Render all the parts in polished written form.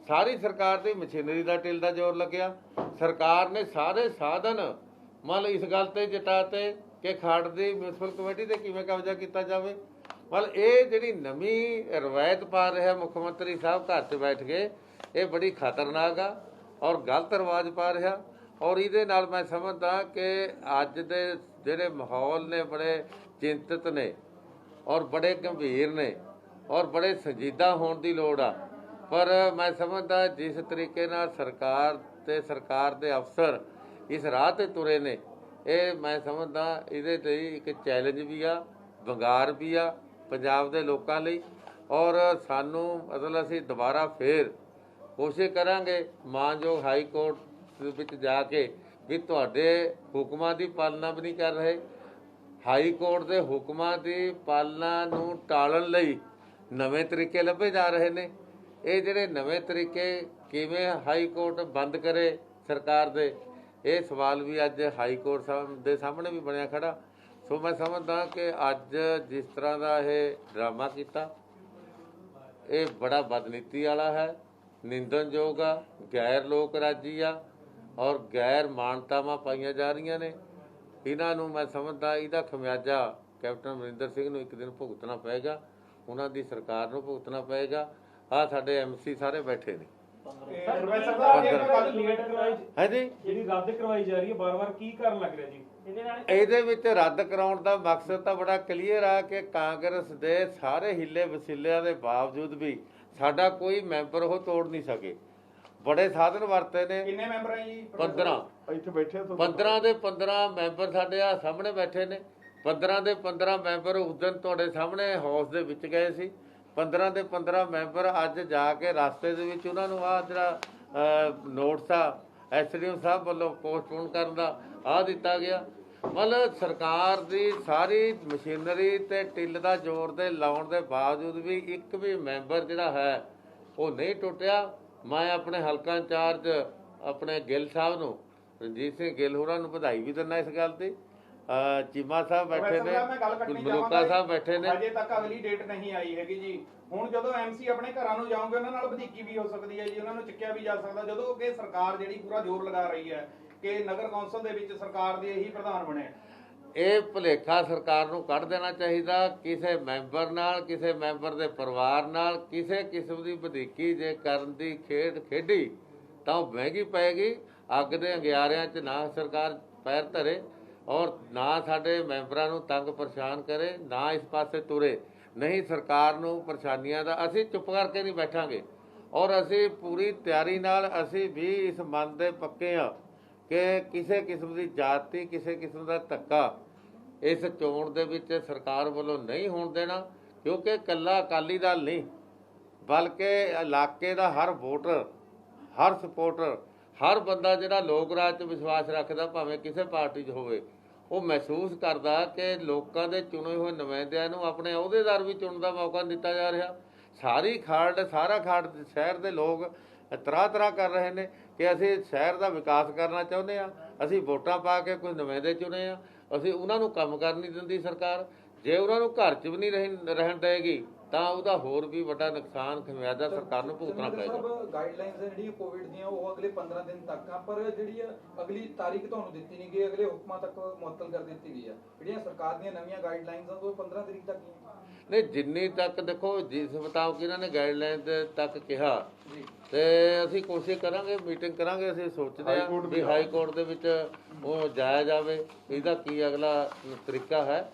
ਸਾਰੀ ਸਰਕਾਰ ਦੀ ਮਸ਼ੀਨਰੀ ਦਾ ਢਿੱਲ ਦਾ ਜ਼ੋਰ ਲੱਗਿਆ। ਸਰਕਾਰ ਨੇ ਸਾਰੇ ਸਾਧਨ ਮੰਨ ਲਓ ਇਸ ਗੱਲ ਤੇ ਜਤਾਤੇ ਕਿ ਖੱਡ ਦੀ ਮਿਊਨਿਸਪਲ ਕਮੇਟੀ ਤੇ ਕਿਵੇਂ ਕਬਜ਼ਾ ਕੀਤਾ ਜਾਵੇ। ਮਤਲਬ ਇਹ ਜਿਹੜੀ ਨਵੀਂ ਰਵਾਇਤ ਪਾ ਰਿਹਾ ਮੁੱਖ ਮੰਤਰੀ ਸਾਹਿਬ ਘਰ 'ਚ ਬੈਠ ਕੇ, ਇਹ ਬੜੀ ਖਤਰਨਾਕ ਆ ਔਰ ਗਲਤ ਰਿਵਾਜ ਪਾ ਰਿਹਾ। ਔਰ ਇਹਦੇ ਨਾਲ ਮੈਂ ਸਮਝਦਾ ਕਿ ਅੱਜ ਦੇ ਜਿਹੜੇ ਮਾਹੌਲ ਨੇ ਬੜੇ ਚਿੰਤਤ ਨੇ ਔਰ ਬੜੇ ਗੰਭੀਰ ਨੇ ਔਰ ਬੜੇ ਸੰਜੀਦਾ ਹੋਣ ਦੀ ਲੋੜ ਆ। ਪਰ ਮੈਂ ਸਮਝਦਾ ਜਿਸ ਤਰੀਕੇ ਨਾਲ ਸਰਕਾਰ ਤੇ ਸਰਕਾਰ ਦੇ ਅਫਸਰ ਇਸ ਰਾਹ ਤੇ ਤੁਰੇ ਨੇ, ਇਹ ਮੈਂ ਸਮਝਦਾ ਇਹਦੇ ਤੇ ਇੱਕ ਚੈਲੰਜ ਵੀ ਆ, ਵੰਗਾਰ ਵੀ ਆ ਪੰਜਾਬ ਦੇ ਲੋਕਾਂ ਲਈ। ਔਰ ਸਾਨੂੰ ਮਤਲਬ ਅਸੀਂ ਦੁਬਾਰਾ ਫੇਰ ਕੋਸ਼ਿਸ਼ ਕਰਾਂਗੇ ਮਾਨਯੋਗ ਹਾਈ ਕੋਰਟ ਵਿੱਚ ਜਾ ਕੇ ਵੀ ਤੁਹਾਡੇ ਹੁਕਮਾਂ ਦੀ ਪਾਲਣਾ ਵੀ ਨਹੀਂ ਕਰ ਰਹੇ, ਹਾਈ ਕੋਰਟ ਦੇ ਹੁਕਮਾਂ ਦੀ ਪਾਲਣਾ ਨੂੰ ਟਾਲਣ ਲਈ ਨਵੇਂ ਤਰੀਕੇ ਲੱਭੇ ਜਾ ਰਹੇ ਨੇ। ਇਹ ਜਿਹੜੇ ਨਵੇਂ ਤਰੀਕੇ ਕਿਵੇਂ ਹਾਈ ਕੋਰਟ ਬੰਦ ਕਰੇ ਸਰਕਾਰ ਦੇ, ਇਹ ਸਵਾਲ ਵੀ ਅੱਜ ਹਾਈ ਕੋਰਟ ਦੇ ਸਾਹਮਣੇ ਵੀ ਬਣਿਆ ਖੜਾ। ਸੋ ਮੈਂ ਸਮਝਦਾ ਕਿ ਅੱਜ ਜਿਸ ਤਰ੍ਹਾਂ ਦਾ ਇਹ ਡਰਾਮਾ ਕੀਤਾ, ਇਹ ਬੜਾ ਬਦਨੀਤੀ ਵਾਲਾ ਹੈ, ਨਿੰਦਣਯੋਗ ਆ, ਗੈਰ ਲੋਕ ਰਾਜੀ ਆ ਔਰ ਗੈਰ ਮਾਨਤਾਵਾਂ ਪਾਈਆਂ ਜਾ ਰਹੀਆਂ ਨੇ। ਇਹਨਾਂ ਨੂੰ ਮੈਂ ਸਮਝਦਾ ਇਹਦਾ ਖਮਿਆਜਾ ਕੈਪਟਨ ਅਮਰਿੰਦਰ ਸਿੰਘ ਨੂੰ ਇੱਕ ਦਿਨ ਭੁਗਤਣਾ ਪਏਗਾ, ਉਹਨਾਂ ਦੀ ਸਰਕਾਰ ਨੂੰ ਭੁਗਤਣਾ ਪਏਗਾ। ਆਹ ਸਾਡੇ MC ਸਾਰੇ ਬੈਠੇ ਨੇ। ਰੱਦ ਕਰਵਾਈ ਜਾ ਰਹੀ ਹੈ ਬਾਰ-ਬਾਰ, ਕੀ ਕਾਰਨ ਲੱਗ ਰਿਹਾ ਜੀ ਇਹਦੇ ਵਿੱਚ? ਰੱਦ ਕਰਾਉਣ ਦਾ ਮਕਸਦ ਤਾਂ ਬੜਾ ਕਲੀਅਰ ਆ ਕਿ ਕਾਂਗਰਸ ਦੇ ਸਾਰੇ ਹਿੱਲੇ ਵਸੀਲਿਆਂ ਦੇ ਬਾਵਜੂਦ ਵੀ ਸਾਡਾ ਕੋਈ ਮੈਂਬਰ ਉਹ ਤੋੜ ਨਹੀਂ ਸਕੇ। ਬੜੇ ਸਾਧਨ ਵਰਤੇ ਨੇ। ਕਿੰਨੇ ਮੈਂਬਰ ਹੈ ਜੀ? 15 ਇੱਥੇ ਬੈਠੇ। 15 ਦੇ 15 ਮੈਂਬਰ ਸਾਡੇ ਆ ਸਾਹਮਣੇ ਬੈਠੇ ਨੇ। 15 ਦੇ 15 ਮੈਂਬਰ ਉਸ ਦਿਨ ਤੁਹਾਡੇ ਸਾਹਮਣੇ ਹਾਊਸ ਦੇ ਵਿੱਚ ਗਏ ਸੀ। 15 ਦੇ 15 ਮੈਂਬਰ ਅੱਜ ਜਾ ਕੇ ਰਸਤੇ ਦੇ ਵਿੱਚ ਉਹਨਾਂ ਨੂੰ ਆਹ ਜਿਹੜਾ ਨੋਟਿਸ ਆ SDO ਸਾਹਿਬ ਵੱਲੋਂ ਪੋਸਟਪੋਨ ਕਰਨ ਦਾ ਆਹ ਦਿੱਤਾ ਗਿਆ। ਮਤਲਬ ਸਰਕਾਰ ਦੀ ਸਾਰੀ ਮਸ਼ੀਨਰੀ ਤੇ ਟਿੱਲ ਦਾ ਜ਼ੋਰ ਦੇ ਲਾਉਣ ਦੇ ਬਾਵਜੂਦ ਵੀ ਇੱਕ ਵੀ ਮੈਂਬਰ ਜਿਹੜਾ ਹੈ ਉਹ ਨਹੀਂ ਟੁੱਟਿਆ। ਮੈਂ ਆਪਣੇ ਹਲਕਾ ਇੰਚਾਰਜ ਆਪਣੇ ਗਿੱਲ ਸਾਹਿਬ ਨੂੰ, ਰਣਜੀਤ ਸਿੰਘ ਗਿੱਲ ਹੋਰਾਂ ਨੂੰ ਵਧਾਈ ਵੀ ਦਿੰਦਾ ਇਸ ਗੱਲ ਦੀ। ਚੀਮਾ ਸਾਹਿਬ ਬੈਠੇ ਨੇ, ਮਲੂਕਾ ਸਾਹਿਬ ਬੈਠੇ ਨੇ। ਅਜੇ ਤੱਕ ਅਗਲੀ ਡੇਟ ਨਹੀਂ ਆਈ ਹੈਗੀ ਜੀ। ਹੁਣ ਜਦੋਂ MC ਆਪਣੇ ਘਰਾਂ ਨੂੰ ਜਾਓਗੇ ਉਹਨਾਂ ਨਾਲ ਵਧੀਕੀ ਵੀ ਹੋ ਸਕਦੀ ਹੈ ਜੀ, ਉਹਨਾਂ ਨੂੰ ਚੱਕਿਆ ਵੀ ਜਾ ਸਕਦਾ, ਜਦੋਂ ਕਿ ਸਰਕਾਰ ਜਿਹੜੀ ਪੂਰਾ ਜ਼ੋਰ ਲਗਾ ਰਹੀ ਹੈ ਕਿ ਨਗਰ ਕੌਂਸਲ ਦੇ ਵਿੱਚ ਸਰਕਾਰ ਦੇ ਇਹੀ ਪ੍ਰਧਾਨ ਬਣੇ। ਇਹ ਭੁਲੇਖਾ ਸਰਕਾਰ ਨੂੰ ਕੱਢ ਦੇਣਾ ਚਾਹੀਦਾ। ਕਿਸੇ ਮੈਂਬਰ ਨਾਲ, ਕਿਸੇ ਮੈਂਬਰ ਦੇ ਪਰਿਵਾਰ ਨਾਲ ਕਿਸੇ ਕਿਸਮ ਦੀ ਵਧੀਕੀ ਜੇ ਕਰਨ ਦੀ ਖੇਡ ਖੇਡੀ ਤਾਂ ਉਹ ਮਹਿੰਗੀ ਪਏਗੀ। ਅੱਗ ਦੇ ਅੰਗਿਆਰਿਆਂ 'ਚ ਨਾ ਸਰਕਾਰ ਪੈਰ ਧਰੇ ਔਰ ਨਾ ਸਾਡੇ ਮੈਂਬਰਾਂ ਨੂੰ ਤੰਗ ਪਰੇਸ਼ਾਨ ਕਰੇ, ਨਾ ਇਸ ਪਾਸੇ ਤੁਰੇ। ਨਹੀਂ ਸਰਕਾਰ ਨੂੰ ਪਰੇਸ਼ਾਨੀਆਂ ਦਾ ਅਸੀਂ ਚੁੱਪ ਕਰਕੇ ਨਹੀਂ ਬੈਠਾਂਗੇ ਔਰ ਅਸੀਂ ਪੂਰੀ ਤਿਆਰੀ ਨਾਲ ਅਸੀਂ ਵੀ ਇਸ ਮਨ ਦੇ ਪੱਕੇ ਹਾਂ ਕਿ ਕਿਸੇ ਕਿਸਮ ਦੀ ਜਾਤੀ, ਕਿਸੇ ਕਿਸਮ ਦਾ ਧੱਕਾ ਇਸ ਚੋਣ ਦੇ ਵਿੱਚ ਸਰਕਾਰ ਵੱਲੋਂ ਨਹੀਂ ਹੋਣ ਦੇਣਾ। ਕਿਉਂਕਿ ਇਕੱਲਾ ਅਕਾਲੀ ਦਲ ਨਹੀਂ ਬਲਕਿ ਇਲਾਕੇ ਦਾ ਹਰ ਵੋਟਰ, ਹਰ ਸਪੋਰਟਰ, ਹਰ ਬੰਦਾ ਜਿਹੜਾ ਲੋਕ ਰਾਜ 'ਚ ਵਿਸ਼ਵਾਸ ਰੱਖਦਾ ਭਾਵੇਂ ਕਿਸੇ ਪਾਰਟੀ 'ਚ ਹੋਵੇ, ਉਹ ਮਹਿਸੂਸ ਕਰਦਾ ਕਿ ਲੋਕਾਂ ਦੇ ਚੁਣੇ ਹੋਏ ਨੁਮਾਇੰਦਿਆਂ ਨੂੰ ਆਪਣੇ ਅਹੁਦੇਦਾਰ ਵੀ ਚੁਣਨ ਦਾ ਮੌਕਾ ਦਿੱਤਾ ਜਾ ਰਿਹਾ। ਸਾਰਾ ਖਾੜ ਸ਼ਹਿਰ ਦੇ ਲੋਕ ਤਰ੍ਹਾਂ ਕਰ ਰਹੇ ਨੇ ਕਿ ਅਸੀਂ ਸ਼ਹਿਰ ਦਾ ਵਿਕਾਸ ਕਰਨਾ ਚਾਹੁੰਦੇ ਹਾਂ, ਅਸੀਂ ਵੋਟਾਂ ਪਾ ਕੇ ਕੁਝ ਨੁਮਾਇੰਦੇ ਚੁਣੇ ਆ, ਅਸੀਂ ਉਹਨਾਂ ਨੂੰ ਕੰਮ ਕਰਨ ਨਹੀਂ ਦਿੰਦੀ ਸਰਕਾਰ। ਜੇ ਉਹਨਾਂ ਨੂੰ ਘਰ 'ਚ ਵੀ ਨਹੀਂ ਰਹਿਣ ਦੇਗੀ ਤਾਂ ਉਹਦਾ ਹੋਰ ਵੀ ਵੱਡਾ ਨੁਕਸਾਨ ਖਮਿਆਜ਼ਾ ਸਰਕਾਰ ਨੂੰ ਭੁਗਤਣਾ ਪਏਗਾ। ਗਾਈਡਲਾਈਨਸ ਜਿਹੜੀਆਂ ਕੋਵਿਡ ਦੀਆਂ ਉਹ ਅਗਲੇ 15 ਦਿਨ ਤੱਕ ਆ, ਪਰ ਜਿਹੜੀ ਅਗਲੀ ਤਾਰੀਖ ਤੁਹਾਨੂੰ ਦਿੱਤੀ ਨਹੀਂ ਗਈ, ਅਗਲੇ ਹੁਕਮਾਂ ਤੱਕ ਮੁਅੱਤਲ ਕਰ ਦਿੱਤੀ ਗਈ ਆ। ਜਿਹੜੀਆਂ ਸਰਕਾਰ ਦੀਆਂ ਨਵੀਆਂ ਗਾਈਡਲਾਈਨਸ ਆ ਉਹ 15 ਤਰੀਕ ਤੱਕ ਹੀ ਨਹੀਂ, ਜਿੰਨੀ ਤੱਕ ਦੇਖੋ ਜਿਸ ਮੁਤਾਬਕ ਇਹਨਾਂ ਨੇ ਗਾਈਡਲਾਈਨ ਤੱਕ ਕਿਹਾ ਤੇ ਅਸੀਂ ਕੋਸ਼ਿਸ਼ ਕਰਾਂਗੇ, ਮੀਟਿੰਗ ਕਰਾਂਗੇ। ਅਸੀਂ ਸੋਚਦੇ ਹਾਂ ਵੀ ਹਾਈ ਕੋਰਟ ਦੇ ਵਿੱਚ ਉਹ ਜਾਇਆ ਜਾਵੇ, ਇਹਦਾ ਕੀ ਅਗਲਾ ਤਰੀਕਾ ਹੈ।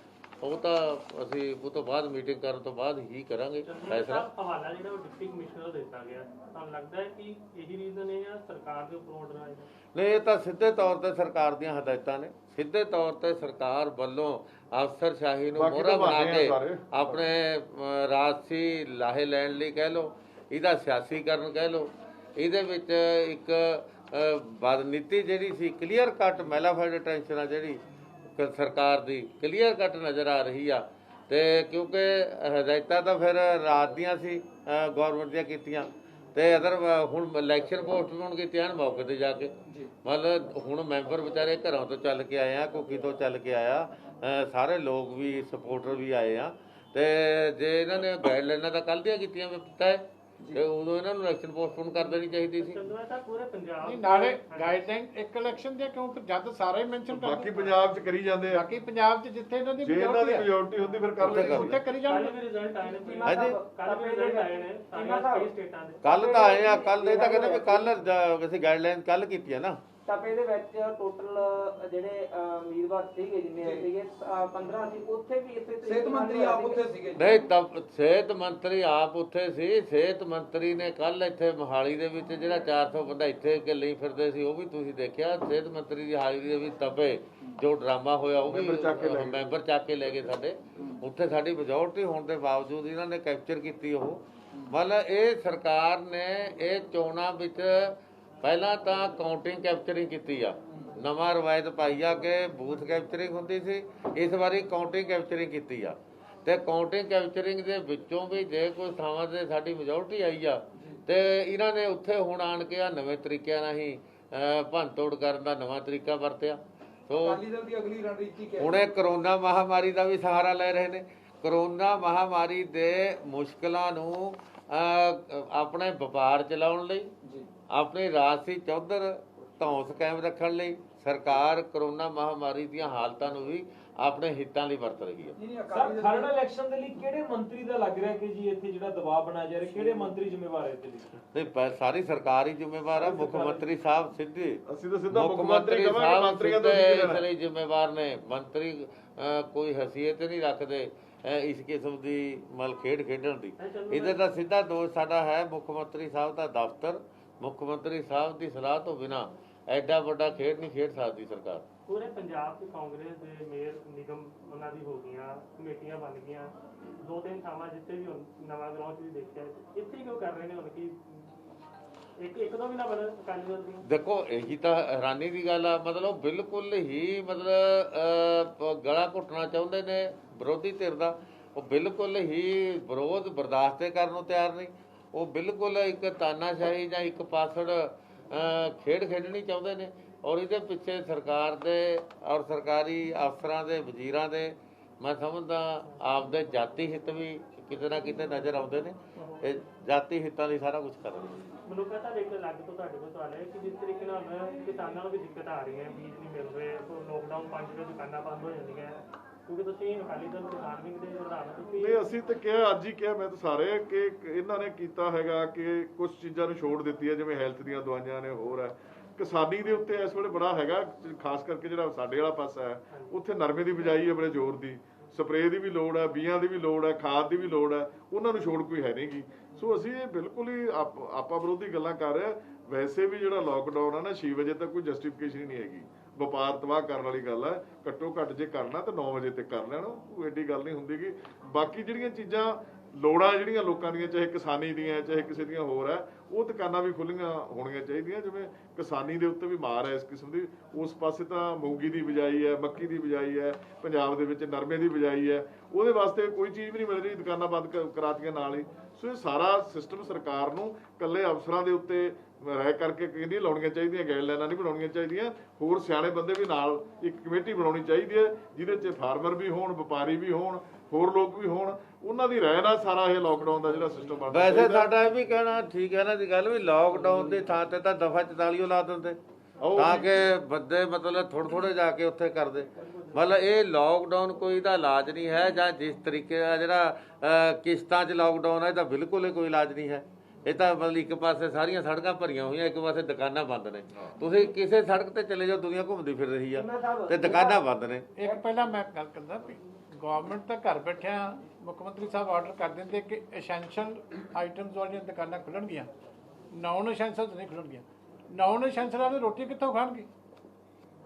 ਉਹ ਤਾਂ ਅਸੀਂ ਉਹ ਤੋਂ ਬਾਅਦ ਮੀਟਿੰਗ ਕਰਨ ਤੋਂ ਬਾਅਦ ਹੀ ਕਰਾਂਗੇ ਫੈਸਲਾ। ਹਵਾਲਾ ਜਿਹੜਾ ਉਹ ਡਿਪਟੀ ਕਮਿਸ਼ਨਰ ਨੂੰ ਦਿੱਤਾ ਗਿਆ, ਤੁਹਾਨੂੰ ਲੱਗਦਾ ਹੈ ਕਿ ਇਹੀ ਰੀਜ਼ਨ ਹੈ ਜਾਂ ਸਰਕਾਰ ਦੇ ਉੱਪਰ ਆਰਡਰ ਆਏਗਾ? ਨਹੀਂ, ਇਹ ਤਾਂ ਸਿੱਧੇ ਤੌਰ ਤੇ ਸਰਕਾਰ ਦੀਆਂ ਹਦਾਇਤਾਂ ਨੇ। ਸਿੱਧੇ ਤੌਰ ਤੇ ਸਰਕਾਰ ਵੱਲੋਂ ਅਫਸਰਸ਼ਾਹੀ ਨੂੰ ਮੋਹਰਾ ਬਣਾ ਕੇ ਆਪਣੇ ਰਾਜਸੀ ਲਾਹੇ ਲੈਣ ਲਈ ਕਹਿ ਲਓ, ਇਹਦਾ ਸਿਆਸੀਕਰਨ ਕਹਿ ਲਓ, ਇਹਦੇ ਵਿੱਚ ਇੱਕ ਬਦਨੀਤੀ ਜਿਹੜੀ ਸੀ ਕਲੀਅਰ ਕੱਟ ਮੈਲਾਫਾਈਡ ਅਟੈਂਸ਼ਨ ਆ ਜਿਹੜੀ ਸਰਕਾਰ ਦੀ ਕਲੀਅਰ ਕੱਟ ਨਜ਼ਰ ਆ ਰਹੀ ਆ। ਤੇ ਕਿਉਂਕਿ ਹਦਾਇਤਾਂ ਤਾਂ ਫਿਰ ਰਾਤ ਦੀਆਂ ਸੀ ਗੌਰਮੈਂਟ ਦੀਆਂ ਕੀਤੀਆਂ ਤੇ ਅਦਰ ਹੁਣ ਇਲੈਕਸ਼ਨ ਪੋਸਟਪੋਨ ਕੀਤੀਆਂ ਹਨ ਮੌਕੇ ਤੇ ਜਾ ਕੇ। ਮਤਲਬ ਹੁਣ ਮੈਂਬਰ ਵਿਚਾਰੇ ਘਰਾਂ ਤੋਂ ਚੱਲ ਕੇ ਆਏ ਆ, ਕੁਕੀ ਤੋਂ ਚੱਲ ਕੇ ਆਇਆ, ਸਾਰੇ ਲੋਕ ਵੀ ਸਪੋਰਟਰ ਵੀ ਆਏ ਆ। ਤੇ ਜੇ ਇਹਨਾਂ ਨੇ ਗਾਈਡਲਾਈਨਾਂ ਤਾਂ ਕੱਲ੍ਹ ਦੀਆਂ ਕੀਤੀਆਂ ਤੈਅ ਤੇ ਉਦੋਂ ਇਹਨਾਂ ਨੂੰ ਇਲੈਕਸ਼ਨ ਪੋਸਟਪੋਨ ਕਰ ਦੇਣੀ ਚਾਹੀਦੀ ਸੀ। ਚੰਦੂਆ ਸਾਹਿਬ ਪੂਰੇ ਪੰਜਾਬ ਨਹੀਂ ਨਾਲੇ ਗਾਈਡਲਾਈਨ ਇੱਕ ਇਲੈਕਸ਼ਨ ਦੇ ਕਿਉਂ ਜਦ ਸਾਰਾ ਹੀ ਮੈਂਸ਼ਨ ਕਰ ਬਾਕੀ ਪੰਜਾਬ 'ਚ ਕਰੀ ਜਾਂਦੇ ਆ, ਬਾਕੀ ਪੰਜਾਬ 'ਚ ਜਿੱਥੇ ਇਹਨਾਂ ਦੀ ਜੇ ਇਹਨਾਂ ਦੀ ਮੈਜੋਰਟੀ ਹੁੰਦੀ ਫਿਰ ਕਰ ਲੈਂਦੇ। ਉੱਥੇ ਕਰੀ ਜਾਣ। ਕੱਲ ਵੀ ਰਿਜ਼ਲਟ ਆਏ ਨੇ ਹਾਂਜੀ। ਕੱਲ ਵੀ ਰਿਜ਼ਲਟ ਆਏ ਨੇ ਸਾਰੀਆਂ ਸਟੇਟਾਂ ਦੇ। ਕੱਲ ਤਾਂ ਆਏ ਆ, ਕੱਲ ਇਹ ਤਾਂ ਕਹਿੰਦੇ ਵੀ ਕੱਲ ਅਸੀਂ ਗਾਈਡਲਾਈਨ ਕੱਲ ਕੀਤੀ ਆ ਨਾ। ਟਪੇ ਦੇ ਵਿੱਚ ਟੋਟਲ ਜਿਹੜੇ ਉਮੀਦਵਾਰ ਸੀਗੇ ਜਿੰਨੇ ਸੀਗੇ 15 ਸੀ, ਉੱਥੇ ਵੀ ਇੱਥੇ ਸਿਹਤ ਮੰਤਰੀ ਆਪ ਉੱਥੇ ਸੀਗੇ। ਨਹੀਂ ਤਾਂ ਸਿਹਤ ਮੰਤਰੀ ਆਪ ਉੱਥੇ ਸੀ। ਸਿਹਤ ਮੰਤਰੀ ਨੇ ਕੱਲ ਇੱਥੇ ਮੋਹਾਲੀ ਦੇ ਵਿੱਚ ਜਿਹੜਾ 400 ਬੰਦਾ ਇੱਥੇ ਕਿ ਲਈ ਫਿਰਦੇ ਸੀ ਉਹ ਵੀ ਤੁਸੀਂ ਦੇਖਿਆ। ਸਿਹਤ ਮੰਤਰੀ ਦੀ ਹਾਜ਼ਰੀ ਦੇ ਵਿੱਚ ਤਪੇ ਜੋ ਡਰਾਮਾ ਹੋਇਆ ਉਹ ਵੀ ਮੈਂਬਰ ਚੱਕ ਕੇ ਲੈ ਗਏ ਸਾਡੇ। ਉੱਥੇ ਸਾਡੀ ਮੈਜੋਰਟੀ ਹੋਣ ਦੇ ਬਾਵਜੂਦ ਇਹਨਾਂ ਨੇ ਕੈਪਚਰ ਕੀਤੀ ਉਹ। ਮਤਲਬ ਇਹ ਸਰਕਾਰ ਨੇ ਇਹ ਚੋਣਾਂ ਵਿੱਚ ਪਹਿਲਾਂ ਤਾਂ ਕਾਊਂਟਿੰਗ ਕੈਪਚਰਿੰਗ ਕੀਤੀ ਆ, ਨਵਾਂ ਰਵਾਇਤ ਪਾਈ ਆ ਕਿ ਬੂਥ ਕੈਪਚਰਿੰਗ ਹੁੰਦੀ ਸੀ, ਇਸ ਵਾਰੀ ਕਾਊਂਟਿੰਗ ਕੈਪਚਰਿੰਗ ਕੀਤੀ ਆ। ਤੇ ਕਾਊਂਟਿੰਗ ਕੈਪਚਰਿੰਗ ਦੇ ਵਿੱਚੋਂ ਵੀ ਜੇ ਕੋਈ ਥਾਵਾਂ ਤੇ ਸਾਡੀ ਮੈਜੋਰਟੀ ਆਈ ਆ ਤੇ ਇਹਨਾਂ ਨੇ ਉੱਥੇ ਹੁਣ ਆਣ ਕੇ ਆ ਨਵੇਂ ਤਰੀਕਿਆਂ ਨਾਲ ਹੀ ਭੰਨਤੋੜ ਕਰਨ ਦਾ ਨਵਾਂ ਤਰੀਕਾ ਵਰਤਿਆ। ਸੋ ਅਕਾਲੀ ਦਲ ਦੀ ਅਗਲੀ ਰਣਨੀਤੀ ਕੀ ਹੈ? ਹੁਣ ਇਹ ਕਰੋਨਾ ਮਹਾਮਾਰੀ ਦਾ ਵੀ ਸਹਾਰਾ ਲੈ ਰਹੇ ਨੇ। ਕਰੋਨਾ ਮਹਾਮਾਰੀ ਦੇ ਮੁਸ਼ਕਲਾਂ ਨੂੰ ਆਪਣੇ ਵਪਾਰ ਚਲਾਉਣ ਲਈ, ਆਪਣੀ ਰਾਜਸੀ ਚੌਧਰ ਧੌਂਸ ਕਾਇਮ ਰੱਖਣ ਲਈ ਸਰਕਾਰ ਕਰੋਨਾ ਮਹਾਮਾਰੀ ਦੀਆਂ ਹਾਲਤਾਂ ਨੂੰ ਵੀ ਆਪਣੇ ਹਿੱਤਾਂ ਲਈ ਵਰਤ ਰਹੀ ਹੈ। ਸਰ ਖਰੜ ਇਲੈਕਸ਼ਨ ਦੇ ਲਈ ਕਿਹੜੇ ਮੰਤਰੀ ਦਾ ਲੱਗ ਰਿਹਾ ਕਿ ਜੀ ਇੱਥੇ ਜਿਹੜਾ ਦਬਾਅ ਬਣਾਇਆ ਜਾ ਰਿਹਾ, ਕਿਹੜੇ ਮੰਤਰੀ ਜ਼ਿੰਮੇਵਾਰ ਹੈ ਇਹਦੇ ਲਈ? ਨਹੀਂ ਸਾਰੀ ਸਰਕਾਰ ਹੀ ਜ਼ਿੰਮੇਵਾਰ ਹੈ। ਮੁੱਖ ਮੰਤਰੀ ਸਾਹਿਬ ਸਿੱਧੇ ਅਸੀਂ ਤਾਂ ਸਿੱਧਾ ਮੁੱਖ ਮੰਤਰੀ ਸਾਹਿਬ ਮੰਤਰੀਆਂ ਤੋਂ ਇਸ ਲਈ ਜ਼ਿੰਮੇਵਾਰ ਨੇ। ਮੰਤਰੀ ਕੋਈ ਹਸੀਅਤ ਨਹੀਂ ਰੱਖਦੇ ਇਸ ਕਿਸਮ ਦੀ ਮਲ ਖੇਡ ਖੇਡਣ ਦੀ। ਇਹਦੇ ਦਾ ਸਿੱਧਾ ਦੋਸ਼ ਸਾਡਾ ਹੈ ਮੁੱਖ ਮੰਤਰੀ ਸਾਹਿਬ ਦਾ ਦਫ਼ਤਰ। ਮੁੱਖ ਮੰਤਰੀ ਸਾਹਿਬ ਦੀ ਸਲਾਹ ਤੋਂ ਬਿਨਾਂ ਐਡਾ ਵੱਡਾ ਖੇਡ ਨਹੀਂ ਖੇਡ ਸਕਦੀ ਸਰਕਾਰ। ਪੂਰੇ ਪੰਜਾਬ 'ਚ ਕਾਂਗਰਸ ਦੇ ਮੇਅਰ ਨਿਗਮ ਉਹਨਾਂ ਦੀ ਹੋ ਗਈਆਂ, ਕਮੇਟੀਆਂ ਬਣ ਗਈਆਂ, 2-3 ਥਾਵਾਂ ਜਿੱਥੇ ਵੀ ਨਵਾਂ ਗਰਾਊਂਡ 'ਚ ਵੀ ਦੇਖਿਆ, ਇੱਥੇ ਕਿਉਂ ਕਰ ਰਹੇ ਨੇ ਹੁਣ ਕੀ ਇੱਕ ਦੋ ਵੀ ਨਾ ਬਣ ਅਕਾਲੀ ਦਲ ਦੀ? ਦੇਖੋ ਇਹੀ ਤਾਂ ਹੈਰਾਨੀ ਦੀ ਗੱਲ ਆ। ਮਤਲਬ ਬਿਲਕੁਲ ਹੀ ਮਤਲਬ ਗਲਾ ਘੁੱਟਣਾ ਚਾਹੁੰਦੇ ਨੇ ਵਿਰੋਧੀ ਧਿਰ ਦਾ। ਉਹ ਬਿਲਕੁਲ ਹੀ ਵਿਰੋਧ ਬਰਦਾਸ਼ਤ ਕਰਨ ਨੂੰ ਤਿਆਰ ਨਹੀਂ। ਉਹ ਬਿਲਕੁਲ ਇੱਕ ਤਾਨਾਸ਼ਾਹੀ ਜਾਂ ਇੱਕ ਪਾਸੜ ਖੇਡ ਖੇਡਣੀ ਚਾਹੁੰਦੇ ਨੇ। ਔਰ ਇਹਦੇ ਪਿੱਛੇ ਸਰਕਾਰ ਦੇ ਔਰ ਸਰਕਾਰੀ ਅਫਸਰਾਂ ਦੇ, ਵਜ਼ੀਰਾਂ ਦੇ, ਮੈਂ ਸਮਝਦਾ ਆਪਦੇ ਜਾਤੀ ਹਿੱਤ ਵੀ ਕਿਤੇ ਨਾ ਕਿਤੇ ਨਜ਼ਰ ਆਉਂਦੇ ਨੇ। ਇਹ ਜਾਤੀ ਹਿੱਤਾਂ ਲਈ ਸਾਰਾ ਕੁਝ ਕਰ ਰਹੇ ਨੇ। ਮਨੁੱਖਤਾ ਦੇ ਇੱਕ ਲੱਗ ਤੋਂ ਤੁਹਾਡੇ ਕੋਲ ਸਵਾਲ ਹੈ ਕਿ ਜਿਸ ਤਰੀਕੇ ਨਾਲ ਕਿਸਾਨਾਂ ਨੂੰ ਵੀ ਦਿੱਕਤ ਆ ਰਹੀ ਹੈ, ਬੀਜ ਨਹੀਂ ਮਿਲ ਰਹੇ, ਲੋਕਡਾਊਨ 5 ਵਜੇ ਦੁਕਾਨਾਂ ਬੰਦ ਹੋ ਜਾਂਦੀਆਂ, ਕਿਉਂਕਿ ਤੁਸੀਂ ਅਕਾਲੀ ਦਲ ਕਿਸਾਨ ਵਿੰਗ ਦੇ ਪ੍ਰਧਾਨ ਹੋ। ਤੁਸੀਂ ਨਹੀਂ ਅਸੀਂ ਤਾਂ ਕਿਹਾ, ਅੱਜ ਹੀ ਕਿਹਾ ਮੈਂ ਤਾਂ ਸਾਰੇ ਕਿ ਇਹਨਾਂ ਨੇ ਕੀਤਾ ਹੈਗਾ ਕਿ ਕੁਝ ਚੀਜ਼ਾਂ ਨੂੰ ਛੋੜ ਦਿੱਤੀ ਹੈ, ਜਿਵੇਂ ਹੈਲਥ ਦੀਆਂ ਦਵਾਈਆਂ ਨੇ, ਹੋਰ ਹੈ। ਕਿਸਾਨੀ ਦੇ ਉੱਤੇ ਇਸ ਵੇਲੇ ਬੜਾ ਹੈਗਾ, ਖਾਸ ਕਰਕੇ ਜਿਹੜਾ ਸਾਡੇ ਵਾਲਾ ਪਾਸਾ ਹੈ ਉੱਥੇ ਨਰਮੇ ਦੀ ਬਿਜਾਈ ਹੈ ਬੜੇ ਜ਼ੋਰ ਦੀ, ਸਪਰੇਅ ਦੀ ਵੀ ਲੋੜ ਹੈ, ਬੀਆਂ ਦੀ ਵੀ ਲੋੜ ਹੈ, ਖਾਦ ਦੀ ਵੀ ਲੋੜ ਹੈ। ਉਹਨਾਂ ਨੂੰ ਛੋੜ ਕੋਈ ਹੈ ਨਹੀਂਗੀ। ਸੋ ਅਸੀਂ ਇਹ ਬਿਲਕੁਲ ਹੀ ਆਪਾ ਵਿਰੋਧੀ ਗੱਲਾਂ ਕਰ ਰਹੇ। ਵੈਸੇ ਵੀ ਜਿਹੜਾ ਲੋਕਡਾਊਨ ਹੈ ਨਾ 6 ਵਜੇ ਤੱਕ ਕੋਈ ਜਸਟੀਫਿਕੇਸ਼ਨ ਹੀ ਨਹੀਂ ਹੈਗੀ। ਵਪਾਰ ਤਬਾਹ ਕਰਨ ਵਾਲੀ ਗੱਲ ਹੈ। ਘੱਟੋ ਘੱਟ ਜੇ ਕਰਨਾ ਤਾਂ 9 ਵਜੇ ਤੱਕ ਕਰ ਲੈਣਾ, ਕੋਈ ਐਡੀ ਗੱਲ ਨਹੀਂ ਹੁੰਦੀ ਗੀ। ਬਾਕੀ ਜਿਹੜੀਆਂ ਚੀਜ਼ਾਂ ਲੋੜਾਂ ਜਿਹੜੀਆਂ ਲੋਕਾਂ ਦੀਆਂ, ਚਾਹੇ ਕਿਸਾਨੀ ਦੀਆਂ ਚਾਹੇ ਕਿਸੇ ਦੀਆਂ ਹੋਰ ਹੈ, ਉਹ ਦੁਕਾਨਾਂ ਵੀ ਖੁੱਲ੍ਹੀਆਂ ਹੋਣੀਆਂ ਚਾਹੀਦੀਆਂ। ਜਿਵੇਂ ਕਿਸਾਨੀ ਦੇ ਉੱਤੇ ਵੀ ਮਾਰ ਹੈ ਇਸ ਕਿਸਮ ਦੀ, ਉਸ ਪਾਸੇ ਤਾਂ ਮੂੰਗੀ ਦੀ ਬਿਜਾਈ ਹੈ, ਮੱਕੀ ਦੀ ਬਿਜਾਈ ਹੈ, ਪੰਜਾਬ ਦੇ ਵਿੱਚ ਨਰਮੇ ਦੀ ਬਿਜਾਈ ਹੈ, ਉਹਦੇ ਵਾਸਤੇ ਕੋਈ ਚੀਜ਼ ਵੀ ਨਹੀਂ ਮਿਲ ਰਹੀ, ਦੁਕਾਨਾਂ ਬੰਦ ਕਰਾਤੀਆਂ ਨਾਲ ਹੀ। ਸੋ ਇਹ ਸਾਰਾ ਸਿਸਟਮ ਸਰਕਾਰ ਨੂੰ ਇਕੱਲੇ ਅਫਸਰਾਂ ਦੇ ਉੱਤੇ ਰਹਿ ਕਰਕੇ ਨਹੀਂ ਲਾਉਣੀਆਂ ਚਾਹੀਦੀਆਂ, ਗਾਈਡਲਾਈਨਾਂ ਨਹੀਂ ਬਣਾਉਣੀਆਂ ਚਾਹੀਦੀਆਂ। ਹੋਰ ਸਿਆਣੇ ਬੰਦੇ ਵੀ ਨਾਲ ਇੱਕ ਕਮੇਟੀ ਬਣਾਉਣੀ ਚਾਹੀਦੀ ਹੈ, ਜਿਹਦੇ 'ਚ ਫਾਰਮਰ ਵੀ ਹੋਣ, ਵਪਾਰੀ ਵੀ ਹੋਣ, ਹੋਰ ਲੋਕ ਵੀ ਹੋਣ, ਉਹਨਾਂ ਦੀ ਰਾਏ ਨਾਲ ਸਾਰਾ ਇਹ ਲੋਕਡਾਊਨ ਦਾ ਜਿਹੜਾ ਸਿਸਟਮ ਬਣਦਾ। ਵੈਸੇ ਸਾਡਾ ਇਹ ਵੀ ਕਹਿਣਾ ਠੀਕ ਹੈ ਨਾ ਦੀ ਗੱਲ ਵੀ ਲੋਕਡਾਊਨ ਦੀ ਥਾਂ ਤੇ ਤਾਂ ਦਫਾ 44 ਲਾ ਦਿੰਦੇ ਤਾਂ ਕਿ ਬੰਦੇ ਮਤਲਬ ਥੋੜੇ ਜਾ ਕੇ ਉੱਥੇ ਕਰਦੇ। ਮਤਲਬ ਇਹ ਲੋਕਡਾਊਨ ਕੋਈ ਦਾ ਇਲਾਜ ਨਹੀਂ ਹੈ, ਜਾਂ ਜਿਸ ਤਰੀਕੇ ਦਾ ਜਿਹੜਾ ਕਿਸ਼ਤਾਂ 'ਚ ਲੋਕਡਾਊਨ ਹੈ ਇਹ ਤਾਂ ਬਿਲਕੁਲ ਹੀ ਕੋਈ ਇਲਾਜ ਨਹੀਂ ਹੈ। ਇਹ ਤਾਂ ਮਤਲਬ ਇੱਕ ਪਾਸੇ ਸਾਰੀਆਂ ਸੜਕਾਂ ਭਰੀਆਂ ਹੋਈਆਂ, ਇੱਕ ਪਾਸੇ ਦੁਕਾਨਾਂ ਬੰਦ ਨੇ। ਤੁਸੀਂ ਕਿਸੇ ਸੜਕ ਤੇ ਚਲੇ ਜਾਓ, ਦੁਨੀਆ ਘੁੰਮਦੀ ਫਿਰ ਰਹੀ ਆ ਤੇ ਦੁਕਾਨਾਂ ਬੰਦ ਨੇ। ਇੱਕ ਪਹਿਲਾਂ ਮੈਂ ਗੱਲ ਕਰਦਾ ਵੀ ਗਵਰਨਮੈਂਟ ਤਾਂ ਘਰ ਬੈਠਿਆਂ ਮੁੱਖ ਮੰਤਰੀ ਸਾਹਿਬ ਆਰਡਰ ਕਰ ਦਿੰਦੇ ਕਿ ਐਸੈਂਸ਼ੀਅਲ ਆਈਟਮਸ ਵਾਲੀਆਂ ਦੁਕਾਨਾਂ ਖੁੱਲਣਗੀਆਂ, ਨਾਨ ਐਸੈਂਸ਼ੀਅਲ ਨਹੀਂ ਖੁੱਲਣਗੀਆਂ। ਨਾਨ ਐਸੈਂਸ਼ੀਅਲ ਵਾਲੇ ਰੋਟੀ ਕਿੱਥੋਂ ਖਾਣਗੇ?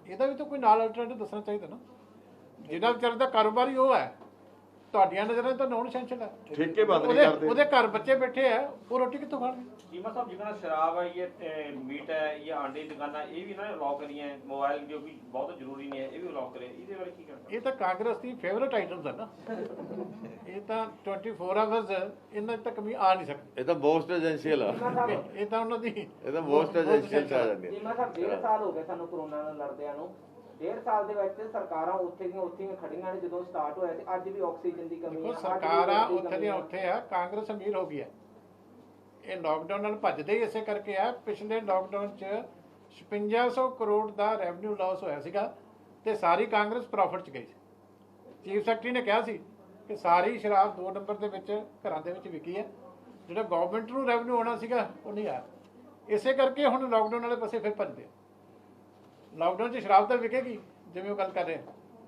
ਇਹਦਾ ਵੀ ਤਾਂ ਕੋਈ ਨਾਲ ਅਲਟਰਨੇਟਿਵ ਦੱਸਣਾ ਚਾਹੀਦਾ ਨਾ। ਜਿਹਨਾਂ ਵਿਚਾਰੇ ਦਾ ਕਾਰੋਬਾਰ ਹੀ ਉਹ ਹੈ, ਤੁਹਾਡੀਆਂ ਨਜ਼ਰਾਂ ਤਾਂ ਨਾਨ ਐਸੈਂਸ਼ੀਅਲ ਹੈ, ਠੇਕੇ ਬੰਦ ਨਹੀਂ ਕਰਦੇ, ਉਹਦੇ ਘਰ ਬੱਚੇ ਬੈਠੇ ਆ, ਉਹ ਰੋਟੀ ਕਿੱਥੋਂ ਖਾਣਗੇ? चीमा साहब जितना शराब है, ये मीट है, ये आंडे की दुकाना, ये भी ना लॉक करिए। मोबाइल जो कि बहुत जरूरी नहीं है, ये भी लॉक करे। ਇਹਦੇ ਬਾਰੇ ਕੀ ਕਰਨਾ? ਇਹ ਤਾਂ ਕਾਂਗਰਸ ਦੀ ਫੇਵਰਟ ਆਈਟਮਸ ਹੈ ਨਾ। ਇਹ ਤਾਂ 24 ਆਵਰਸ ਇਹਨਾਂ ਤੱਕ ਵੀ ਆ ਨਹੀਂ ਸਕਦੀ। ਇਹ ਤਾਂ ਮੋਸਟ ਐਸੈਂਸ਼ੀਅਲ ਆ, ਇਹ ਤਾਂ ਉਹਨਾਂ ਦੀ ਇਹ ਤਾਂ ਮੋਸਟ ਐਸੈਂਸ਼ੀਅਲ 'ਚ ਆ ਜਾਂਦੀ ਹੈ। ਜਿਵੇਂ ਸਾਹਿਬ 1.5 ਸਾਲ ਹੋ ਗਏ ਸਾਨੂੰ ਕਰੋਨਾ ਨਾਲ ਲੜਦਿਆਂ ਨੂੰ। 1.5 ਸਾਲ ਦੇ ਵਿੱਚ ਸਰਕਾਰਾਂ ਉੱਥੇ ਦੀਆਂ ਖੜੀਆਂ ਨੇ। ਜਦੋਂ ਸਟਾਰਟ ਹੋਇਆ ਸੀ ਅੱਜ ਵੀ ਆਕਸੀਜਨ ਦੀ ਕਮੀ ਦੇਖੋ ਹੈ। ਸਰਕਾਰਾਂ ਉੱਥੇ ਦੀਆਂ ਉੱਥੇ ਆ, ਕਾਂਗਰਸ ਅਮੀਰ ਹੋ ਗਈ ਹੈ। ਇਹ ਲਾਕਡਾਊਨ ਨਾਲ ਭੱਜਦੇ ਹੀ ਇਸੇ ਕਰਕੇ ਆ। ਪਿਛਲੇ ਲਾਕਡਾਊਨ 'ਚ 5600 ਕਰੋੜ ਦਾ ਰੈਵਨਿਊ ਲਾਸ ਹੋਇਆ ਸੀਗਾ ਤੇ ਸਾਰੀ ਕਾਂਗਰਸ ਪ੍ਰੋਫਿਟ 'ਚ ਗਈ ਸੀ। ਚੀਫ ਸੈਕਟਰੀ ਨੇ ਕਿਹਾ ਸੀ ਕਿ ਸਾਰੀ ਸ਼ਰਾਬ 2 ਨੰਬਰ ਦੇ ਵਿੱਚ ਘਰਾਂ ਦੇ ਵਿੱਚ ਵਿਕੀ ਹੈ, ਜਿਹੜਾ ਗਵਰਨਮੈਂਟ ਨੂੰ ਰੈਵਨਿਊ ਆਉਣਾ ਸੀਗਾ ਉਹ ਨਹੀਂ ਆਇਆ। ਇਸੇ ਕਰਕੇ ਹੁਣ ਲਾਕਡਾਊਨ ਵਾਲੇ ਪਾਸੇ ਫਿਰ ਭੱਜਦੇ ਆ। ਲਾਕਡਾਊਨ 'ਚ ਸ਼ਰਾਬ ਤਾਂ ਵਿਕੇਗੀ ਜਿਵੇਂ ਉਹ ਗੱਲ ਕਰ ਰਹੇ,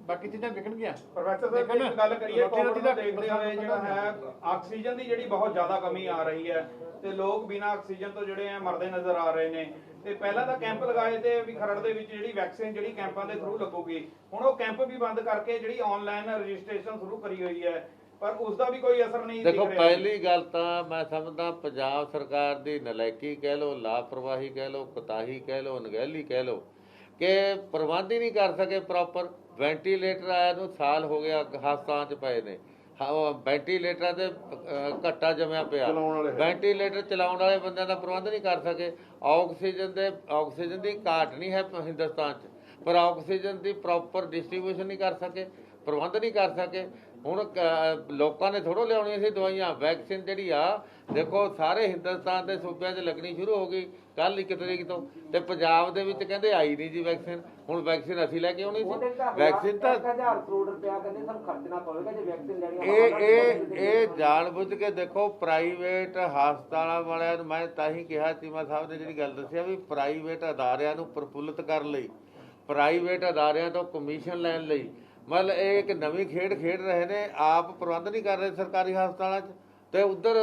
ਬਾਕੀ ਚੀਜ਼ਾਂ ਵਿਕਣਗੀਆਂ। ਪ੍ਰੋਫੈਸਰ ਸਾਹਿਬ ਇੱਕ ਗੱਲ ਕਰੀਏ, ਕੋਵਿਡ ਨੂੰ ਦੇਖਦੇ ਹੋਏ ਜਿਹੜਾ ਹੈ ਆਕਸੀਜਨ ਦੀ ਜਿਹੜੀ ਬਹੁਤ ਜ਼ਿਆਦਾ ਕਮੀ ਆ ਰਹੀ ਹੈ ਤੇ ਲੋਕ ਬਿਨਾਂ ਆਕਸੀਜਨ ਤੋਂ ਜਿਹੜੇ ਆ ਮਰਦੇ ਨਜ਼ਰ ਆ ਰਹੇ ਨੇ। ਤੇ ਪਹਿਲਾਂ ਤਾਂ ਕੈਂਪ ਲਗਾਏ ਤੇ ਵੀ ਖਰੜ ਦੇ ਵਿੱਚ ਜਿਹੜੀ ਵੈਕਸੀਨ ਜਿਹੜੀ ਕੈਂਪਾਂ ਦੇ ਥਰੂ ਲੱਗੂਗੀ, ਹੁਣ ਉਹ ਕੈਂਪ ਵੀ ਬੰਦ ਕਰਕੇ ਜਿਹੜੀ ਆਨਲਾਈਨ ਰਜਿਸਟ੍ਰੇਸ਼ਨ ਸ਼ੁਰੂ ਕਰੀ ਹੋਈ ਹੈ, ਪਰ ਉਸ ਦਾ ਵੀ ਕੋਈ ਅਸਰ ਨਹੀਂ ਦਿਖ ਰਿਹਾ। ਦੇਖੋ ਪਹਿਲੀ ਗੱਲ ਤਾਂ ਮੈਂ ਸਮਝਦਾ ਪੰਜਾਬ ਸਰਕਾਰ ਦੀ ਨਲਾਇਕੀ ਕਹਿ ਲਓ, ਲਾਪਰਵਾਹੀ ਕਹਿ ਲਓ, ਕੋਤਾਹੀ ਕਹਿ ਲਓ, ਅਣਗਹਿਲੀ ਕਹਿ ਲਓ ਕਿ ਪ੍ਰਬੰਧ ਹੀ ਨਹੀਂ ਕਰ ਸਕੇ ਪ੍ਰੋਪਰ। ਵੈਂਟੀਲੇਟਰ ਆਇਆ ਨੂੰ ਸਾਲ ਹੋ ਗਿਆ, ਹਸਪਤਾਲਾਂ 'ਚ ਪਏ ਨੇ, ਵੈਂਟੀਲੇਟਰਾਂ ਦੇ ਘੱਟਾ ਜਮਿਆ ਪਿਆ। ਵੈਂਟੀਲੇਟਰ ਚਲਾਉਣ ਵਾਲੇ ਬੰਦਿਆਂ ਦਾ ਪ੍ਰਬੰਧ ਨਹੀਂ ਕਰ ਸਕੇ। ਆਕਸੀਜਨ ਦੀ ਘਾਟ ਨਹੀਂ ਹੈ ਹਿੰਦੁਸਤਾਨ 'ਚ, ਪਰ ਆਕਸੀਜਨ ਦੀ ਪ੍ਰੋਪਰ ਡਿਸਟ੍ਰੀਬਿਊਸ਼ਨ ਨਹੀਂ ਕਰ ਸਕੇ, ਪ੍ਰਬੰਧ ਨਹੀਂ ਕਰ ਸਕੇ। ਹੁਣ ਲੋਕਾਂ ਨੇ ਥੋੜ੍ਹੋ ਲਿਆਉਣੀਆਂ ਸੀ ਦਵਾਈਆਂ। ਵੈਕਸੀਨ ਜਿਹੜੀ ਆ ਦੇਖੋ ਸਾਰੇ ਹਿੰਦੁਸਤਾਨ ਦੇ ਸੂਬਿਆਂ 'ਚ ਲੱਗਣੀ ਸ਼ੁਰੂ ਹੋ ਗਈ ਕੱਲ੍ਹ 1 ਤਰੀਕ ਤੋਂ, ਤੇ ਪੰਜਾਬ ਦੇ ਵਿੱਚ ਕਹਿੰਦੇ ਆਈ ਨਹੀਂ ਜੀ ਵੈਕਸੀਨ। ਹੁਣ ਵੈਕਸੀਨ ਅਸੀਂ ਲੈ ਕੇ ਆਉਣੀ ਸੀ। ਵੈਕਸੀਨ ਤਾਂ 1000 ਕਰੋੜ ਰੁਪਇਆ ਕਹਿੰਦੇ ਸਾਨੂੰ ਖਰਚਣਾ ਪਵੇਗਾ ਜੇ ਵੈਕਸੀਨ ਲੈਣੀ। ਇਹ ਜਾਣ ਬੁੱਝ ਕੇ ਦੇਖੋ ਪ੍ਰਾਈਵੇਟ ਹਸਪਤਾਲਾਂ ਵਾਲਿਆਂ ਨੂੰ, ਮੈਂ ਤਾਂ ਹੀ ਕਿਹਾ ਚੀਮਾ ਸਾਹਿਬ ਨੇ ਜਿਹੜੀ ਗੱਲ ਦੱਸਿਆ ਵੀ ਪ੍ਰਾਈਵੇਟ ਅਦਾਰਿਆਂ ਨੂੰ ਪ੍ਰਫੁੱਲਤ ਕਰਨ ਲਈ, ਪ੍ਰਾਈਵੇਟ ਅਦਾਰਿਆਂ ਤੋਂ ਕਮਿਸ਼ਨ ਲੈਣ ਲਈ, ਮਤਲਬ ਇਹ ਇੱਕ ਨਵੀਂ ਖੇਡ ਖੇਡ ਰਹੇ ਨੇ। ਆਪ ਪ੍ਰਬੰਧ ਨਹੀਂ ਕਰ ਰਹੇ ਸਰਕਾਰੀ ਹਸਪਤਾਲਾਂ 'ਚ। ਤੇ ਉੱਧਰ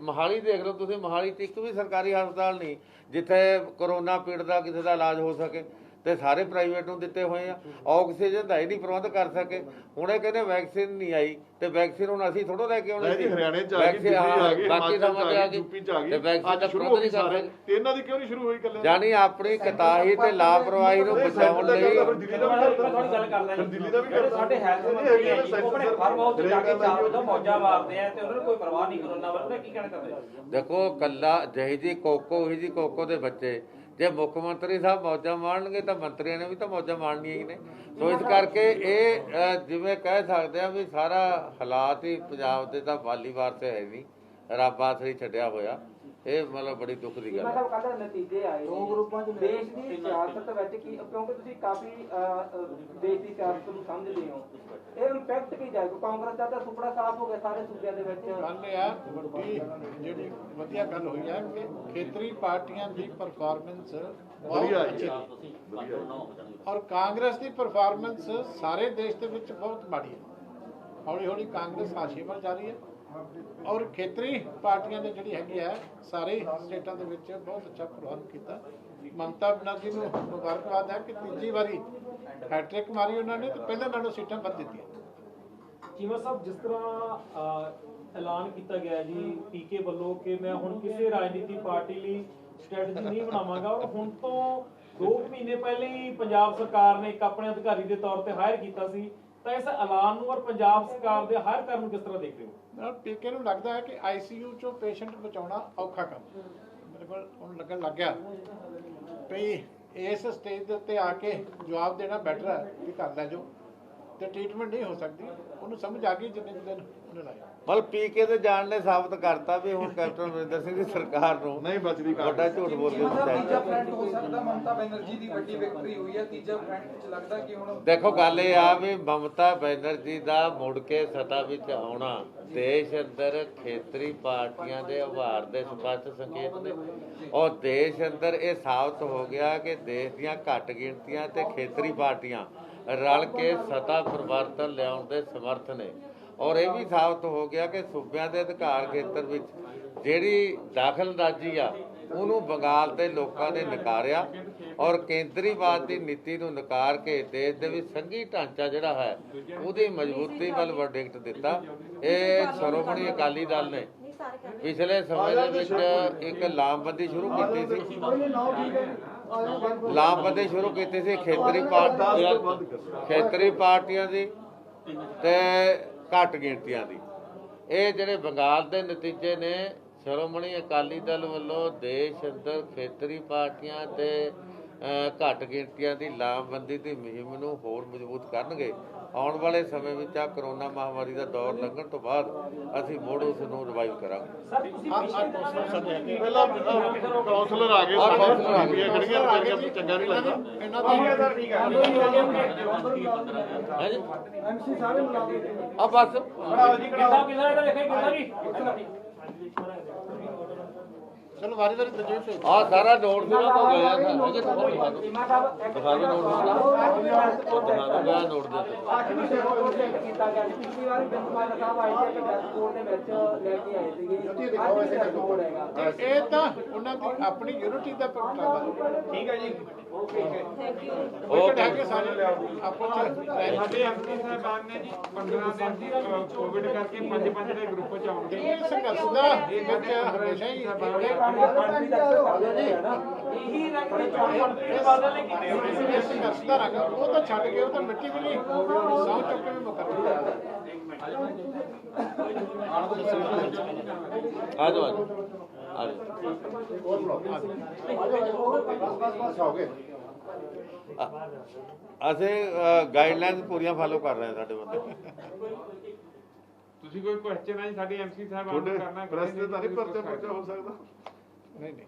ਮੋਹਾਲੀ ਦੇਖ ਲਓ ਤੁਸੀਂ, ਮੋਹਾਲੀ 'ਚ ਇੱਕ ਵੀ ਸਰਕਾਰੀ ਹਸਪਤਾਲ ਨਹੀਂ ਜਿੱਥੇ ਕਰੋਨਾ ਪੀੜ ਦਾ ਕਿਸੇ ਦਾ ਇਲਾਜ ਹੋ ਸਕੇ, ਤੇ ਸਾਰੇ ਪ੍ਰਾਈਵੇਟ ਨੂੰ ਦਿੱਤੇ ਹੋਏ ਆ। ਆਕਸੀਜਨ ਦਾ ਹੀ ਨਹੀਂ ਪ੍ਰਬੰਧ ਕਰ ਸਕੇ। ਹੁਣ ਇਹ ਕਹਿੰਦੇ ਵੈਕਸੀਨ ਨਹੀਂ ਆਈ, ਤੇ ਵੈਕਸੀਨ ਹੁਣ ਅਸੀਂ ਥੋੜ੍ਹਾ ਲੈ ਕੇ ਆਉਣੀ ਸੀ। ਹਰਿਆਣੇ 'ਚ ਆ ਗਈ, ਦਿੱਲੀ ਆ ਗਈ, ਬਾਕੀ ਹਿਮਾਚਲ 'ਚ ਸਮਝ ਆ ਗਈ, ਯੂਪੀ 'ਚ ਆ ਗਈ, ਤੇ ਵੈਕਸੀਨ ਦਾ ਪ੍ਰਬੰਧ ਨਹੀਂ ਕਰ ਸਕੇ। ਤੇ ਇਹਨਾਂ ਦੀ ਕਿਉਂ ਨਹੀਂ ਸ਼ੁਰੂ ਹੋਈ ਕੱਲੇ? ਜਾਨੀ ਆਪਣੀ ਕਤਾਹੀ ਤੇ ਲਾਪਰਵਾਹੀ ਨੂੰ ਬਚਾਉਣ ਲਈ ਥੋੜੀ ਗੱਲ ਕਰ ਲੈਂਦੇ। ਦਿੱਲੀ ਦਾ ਵੀ ਕਰਦਾ। ਸਾਡੇ ਹੈਲਥ ਮੰਤਰੀ ਹੈ ਜੀ, ਉਹ ਆਪਣੇ ਫਾਰਮ ਹਾਊਸ 'ਚ ਜਾ ਕੇ 4 ਵਜੇ ਮੌਜਾਂ ਮਾਰਦੇ ਆ ਤੇ ਉਹਨਾਂ ਨੂੰ ਕੋਈ ਪਰਵਾਹ ਨਹੀਂ ਕਰੋਨਾ ਬਾਰੇ। ਕੀ ਕਹਿਣਾ ਚਾਹੁੰਦੇ? ਦੇਖੋ ਕੱਲਾ ਜਿਹੀ ਜੀ ਕੋਕੋ ਉਹੀ ਜੀ ਕੋਕੋ ਦੇ ਬੱਚੇ। ਜੇ ਮੁੱਖ ਮੰਤਰੀ ਸਾਹਿਬ ਮੌਜਾਂ ਮਾਣਨਗੇ ਤਾਂ ਮੰਤਰੀਆਂ ਨੇ ਵੀ ਤਾਂ ਮੌਜਾਂ ਮਾਣਨੀਆਂ ਹੀ ਨੇ। ਸੋ ਇਸ ਕਰਕੇ ਇਹ ਜਿਵੇਂ ਕਹਿ ਸਕਦੇ ਆ ਵੀ ਸਾਰਾ ਹਾਲਾਤ ਹੀ ਪੰਜਾਬ ਦੇ ਤਾਂ ਬਾਲੀ ਵਾਰ ਤੇ ਹੈ ਨਹੀਂ, ਰੱਬ ਆਸਰੇ ਛੱਡਿਆ ਹੋਇਆ। ਇਹ ਮਤਲਬ ਬੜੀ ਦੁੱਖ ਦੀ ਗੱਲ ਹੈ। ਮਤਲਬ ਕੱਲ੍ਹ ਨਤੀਜੇ ਆਏ ਦੇਸ਼ ਦੀ ਸਿਆਸਤ ਵਿੱਚ ਕੀ, ਕਿਉਂਕਿ ਤੁਸੀਂ ਕਾਫੀ ਦੇਸ਼ ਦੀ ਸਿਆਸਤ ਨੂੰ ਸਮਝਦੇ ਹੋ, ਇਹ ਇੰਪੈਕਟ ਕੀ ਜਾਏਗਾ? ਕਾਂਗਰਸ ਦਾ ਤਾਂ ਸੁਪਨਾ ਸਾਫ਼ ਹੋ ਗਿਆ ਸਾਰੇ ਸੂਬਿਆਂ ਦੇ ਵਿੱਚ। ਗੱਲ ਇਹ ਆ ਵੱਡੀ ਜਿਹੜੀ ਵਧੀਆ ਗੱਲ ਹੋਈ ਹੈ ਕਿ ਖੇਤਰੀ ਪਾਰਟੀਆਂ ਦੀ ਪਰਫਾਰਮੈਂਸ ਵਧੀਆ ਅੱਛੀ ਰਹੀ, ਔਰ ਕਾਂਗਰਸ ਦੀ ਪਰਫਾਰਮੈਂਸ ਸਾਰੇ ਦੇਸ਼ ਦੇ ਵਿੱਚ ਬਹੁਤ ਮਾੜੀ ਹੈ। ਹੌਲੀ ਹੌਲੀ ਕਾਂਗਰਸ ਹਾਸ਼ੀਏ ਵੱਲ ਜਾ ਰਹੀ ਹੈ, ਔਰ ਖੇਤਰੀ ਪਾਰਟੀਆਂ ਨੇ ਜਿਹੜੀ ਹੈਗੀ ਹੈ ਸਾਰੇ ਸਟੇਟਾਂ ਦੇ ਵਿੱਚ ਬਹੁਤ ਅੱਛਾ ਪ੍ਰਬੰਧ ਕੀਤਾ। ਮਮਤਾ ਬੈਨਰਜੀ ਨੂੰ ਮੁਬਾਰਕਬਾਦ ਹੈ ਕਿ ਤੀਜੀ ਵਾਰੀ ਹੈਟ੍ਰਿਕ ਮਾਰੀ ਉਹਨਾਂ ਨੇ, ਤੇ ਪਹਿਲਾਂ ਨਾਲੋਂ ਸੀਟਾਂ ਵੱਧ ਦਿੱਤੀਆਂ। ਚੀਮਾ ਸਾਹਿਬ, ਜਿਸ ਤਰ੍ਹਾਂ ਐਲਾਨ ਕੀਤਾ ਗਿਆ ਜੀ ਪੀਕੇ ਵੱਲੋਂ ਕਿ ਮੈਂ ਹੁਣ ਕਿਸੇ ਰਾਜਨੀਤੀ ਪਾਰਟੀ ਲਈ ਸਟ੍ਰੈਟਜੀ ਨਹੀਂ ਬਣਾਵਾਂਗਾ, ਔਰ ਹੁਣ ਤੋਂ 2 ਮਹੀਨੇ ਪਹਿਲੇ ਹੀ ਪੰਜਾਬ ਸਰਕਾਰ ਨੇ ਇੱਕ ਆਪਣੇ ਅਧਿਕਾਰੀ ਦੇ ਤੌਰ ਤੇ ਹਾਇਰ ਕੀਤਾ ਸੀ, ਤਾਂ ਇਸ ਐਲਾਨ ਨੂੰ ਔਰ ਪੰਜਾਬ ਸਰਕਾਰ ਦੇ ਹਾਇਰ ਕਰਨ ਨੂੰ ਕਿਸ ਤਰ੍ਹਾਂ ਦੇਖਦੇ ਹੋ? ਪੀਕੇ ਨੂੰ ਲੱਗਦਾ ਹੈ ਕਿ ICU ਚੋਂ ਪੇਸ਼ੈਂਟ ਬਚਾਉਣਾ ਔਖਾ ਕੰਮ। ਮੇਰੇ ਕੋਲ ਹੁਣ ਲੱਗਣ ਲੱਗ ਗਿਆ ਵੀ ਇਸ ਸਟੇਜ ਦੇ ਉੱਤੇ ਆ ਕੇ ਜਵਾਬ ਦੇਣਾ ਬੈਟਰ ਹੈ ਕਿ ਘਰ ਲੈ ਜਾਓ, ਤੇ ਟ੍ਰੀਟਮੈਂਟ ਨਹੀਂ ਹੋ ਸਕਦੀ। ਉਹਨੂੰ ਸਮਝ ਆ ਗਈ ਜਿੰਨੇ ਦਿਨ ਉਹਨੇ ਲਾਇਆ। ਮਤਲਬ ਪੀਕੇ ਤੇ ਜਾਣ ਨੇ ਸਾਬਤ ਕਰਤਾ ਵੀ ਹੁਣ ਕੈਪਟਨ ਅਮਰਿੰਦਰ ਸਿੰਘ ਦੀ ਸਰਕਾਰ ਨੂੰ ਨਹੀਂ ਬਚਦੀ ਵੱਡਾ ਝੂਠ ਬੋਲ ਕੇ ਤੀਜਾ ਫਰੰਟ ਹੋ ਸਕਦਾ, ਮਮਤਾ ਬੈਨਰਜੀ ਦੀ ਵੱਡੀ ਵਿਕਟਰੀ ਹੋਈ ਹੈ। ਤੀਜਾ ਫਰੰਟ ਵਿੱਚ ਲੱਗਦਾ ਕਿ ਹੁਣ ਦੇਖੋ ਗੱਲ ਇਹ ਆ ਵੀ ਮਮਤਾ ਬੈਨਰਜੀ ਦਾ ਮੁੜ ਕੇ ਸੱਤਾ ਵਿੱਚ ਆਉਣਾ ਦੇਸ਼ ਅੰਦਰ ਖੇਤਰੀ ਪਾਰਟੀਆਂ ਦੇ ਉਭਾਰ ਦੇ ਸਪਸ਼ਟ ਸੰਕੇਤ ਨੇ, ਔਰ ਦੇਸ਼ ਅੰਦਰ ਇਹ ਸਾਬਤ ਹੋ ਗਿਆ ਕਿ ਦੇਸ਼ ਦੀਆਂ ਘੱਟ ਗਿਣਤੀਆਂ ਤੇ ਖੇਤਰੀ ਪਾਰਟੀਆਂ ਰਲ ਕੇ ਸੱਤਾ ਪਰਿਵਰਤਨ ਲਿਆਉਣ ਦੇ ਸਮਰਥ ਨੇ। ਔਰ ਇਹ ਵੀ ਸਾਬਤ ਹੋ ਗਿਆ ਕਿ ਸੂਬਿਆਂ ਦੇ ਅਧਿਕਾਰ ਖੇਤਰ ਵਿੱਚ ਜਿਹੜੀ ਦਖਲਅੰਦਾਜ਼ੀ ਆ ਉਹਨੂੰ ਬੰਗਾਲ ਦੇ ਲੋਕਾਂ ਨੇ ਨਕਾਰਿਆ, ਔਰ ਕੇਂਦਰੀਵਾਦ ਦੀ ਨੀਤੀ ਨੂੰ ਨਕਾਰ ਕੇ ਦੇਸ਼ ਦੇ ਵਿੱਚ ਸੰਘੀ ਢਾਂਚਾ ਜਿਹੜਾ ਹੈ ਉਹਦੀ ਮਜ਼ਬੂਤੀ ਵੱਲ ਵਰਡਿਕਟ ਦਿੱਤਾ। ਇਹ ਸ਼੍ਰੋਮਣੀ ਅਕਾਲੀ ਦਲ ਨੇ ਪਿਛਲੇ ਸਮੇਂ ਦੇ ਵਿੱਚ ਇੱਕ ਲਾਮਬੰਦੀ ਸ਼ੁਰੂ ਕੀਤੀ ਸੀ, ਲਾਮਬੰਦੀ ਸ਼ੁਰੂ ਕੀਤੀ ਸੀ ਖੇਤਰੀ ਪਾਰਟੀਆਂ ਦੀ ਤੇ ਘੱਟ ਗਿਣਤੀਆਂ ਦੀ। ਇਹ ਜਿਹੜੇ ਬੰਗਾਲ ਦੇ ਨਤੀਜੇ ਨੇ ਸ਼੍ਰੋਮਣੀ ਅਕਾਲੀ ਦਲ ਵੱਲੋਂ ਦੇਸ਼ ਅੰਦਰ ਖੇਤਰੀ ਪਾਰਟੀਆਂ ਤੇ ਘੱਟ ਗਿਣਤੀਆਂ ਦੀ ਲਾਮਬੰਦੀ ਦੀ ਮੁਹਿੰਮ ਨੂੰ ਹੋਰ ਮਜ਼ਬੂਤ ਕਰਨਗੇ। ਆਉਣ ਵਾਲੇ ਸਮੇਂ ਵਿੱਚ ਆ ਕਰੋਨਾ ਮਹਾਮਾਰੀ ਦਾ ਦੌਰ ਲੰਘਣ ਤੋਂ ਬਾਅਦ ਅਸੀਂ ਮੁੜ ਉਸ ਨੂੰ ਰਿਵਾਈਵ ਕਰਾਂਗੇ। ਪਹਿਲਾਂ ਕਾਉਂਸਲਰ ਆ ਗਏ ਸਾਡੇ ਬੀਬੀਆਂ ਖੜੀਆਂ ਵਿਚਾਰੀਆਂ, ਚੰਗਾ ਨਹੀਂ ਲੱਗਦਾ ਇਹਨਾਂ ਦਾ ਠੀਕ ਹੈ ਐਮਸੀ ਸਾਰੇ ਮਿਲਾ ਦੇ ਆ ਬਸ ਚਲੋ ਵਾਰੀ ਵਾਰੀ ਦਜੇ ਆ ਸਾਰਾ ਨੋਟ ਜਿਹੜਾ ਤੋਂ ਗਿਆ ਦਿਖਾ ਚੀਮਾ ਸਾਹਿਬ ਇੱਕ ਦਿਓ ਨੋਟ ਉਹ ਦਿਖਾ ਦੋ ਗਿਆ ਨੋਟ ਦੇ ਕੀਤਾ ਗਿਆ ਪਿਛਲੀ ਵਾਰ ਜੰਗਮਾਲ ਸਾਹਿਬ ਆਏ ਸੀ ਡਰੈਸ ਕੋਡ ਦੇ ਵਿੱਚ ਲੈ ਕੇ ਆਏ ਸੀਗੇ ਅੱਜ ਡਰੈਸ ਕੋਡ ਹੈਗਾ ਇਹ ਤਾਂ ਉਹਨਾਂ ਦੀ ਆਪਣੀ ਯੂਨਿਟੀ ਦਾ ਪ੍ਰਗਟਾਵਾ। ਠੀਕ ਹੈ ਜੀ ਓਕੇ ਉਹ ਕਿ ਸਾਰੇ ਆਪੋ ਸਾਡੇ ਐਮਪੀ ਸਾਹਿਬਾਨ ਨੇ ਜੀ 15 ਦਿਨ ਕੋਵਿਡ ਕਰਕੇ 5-5 ਦੇ ਗਰੁੱਪ ਚ ਆਉਣਗੇ। ਇਹ ਸੰਘਰਸ਼ ਦਾ ਵਿੱਚ ਹਮੇਸ਼ਾ ਹੀ ਇਹੀ ਰੰਗ ਦੇ ਚੋਣ ਬਾਦਲ ਨੇ ਕੀਤੇ ਸੰਘਰਸ਼ ਦਾ ਰੰਗ ਉਹ ਤਾਂ ਛੱਡ ਕੇ ਉਹ ਤਾਂ ਮਿੱਟੀ ਵੀ ਨਹੀਂ ਸੌ ਚੁੱਕ ਕੇ ਵੀ ਮੁਕਰ ਆ ਜਾਓ ਅਸੀਂ ਗਾਈਡਲਾਈਨਸ ਪੂਰੀਆਂ ਫਾਲੋ ਕਰ ਰਹੇ ਹਾਂ ਸਾਡੇ ਬੰਦੇ। ਤੁਸੀਂ ਕੋਈ ਕੁਐਸਚਨ ਹੈ ਸਾਡੇ ਐਮਸੀ ਸਾਹਿਬਾਨ ਨੂੰ ਤੁਹਾਡੇ ਕਰਨਾ ਪ੍ਰੈਸ ਦੇ ਤਾਂ ਨਹੀਂ ਪਰਚਾ ਹੋ ਸਕਦਾ। ਨਹੀਂ ਨਹੀਂ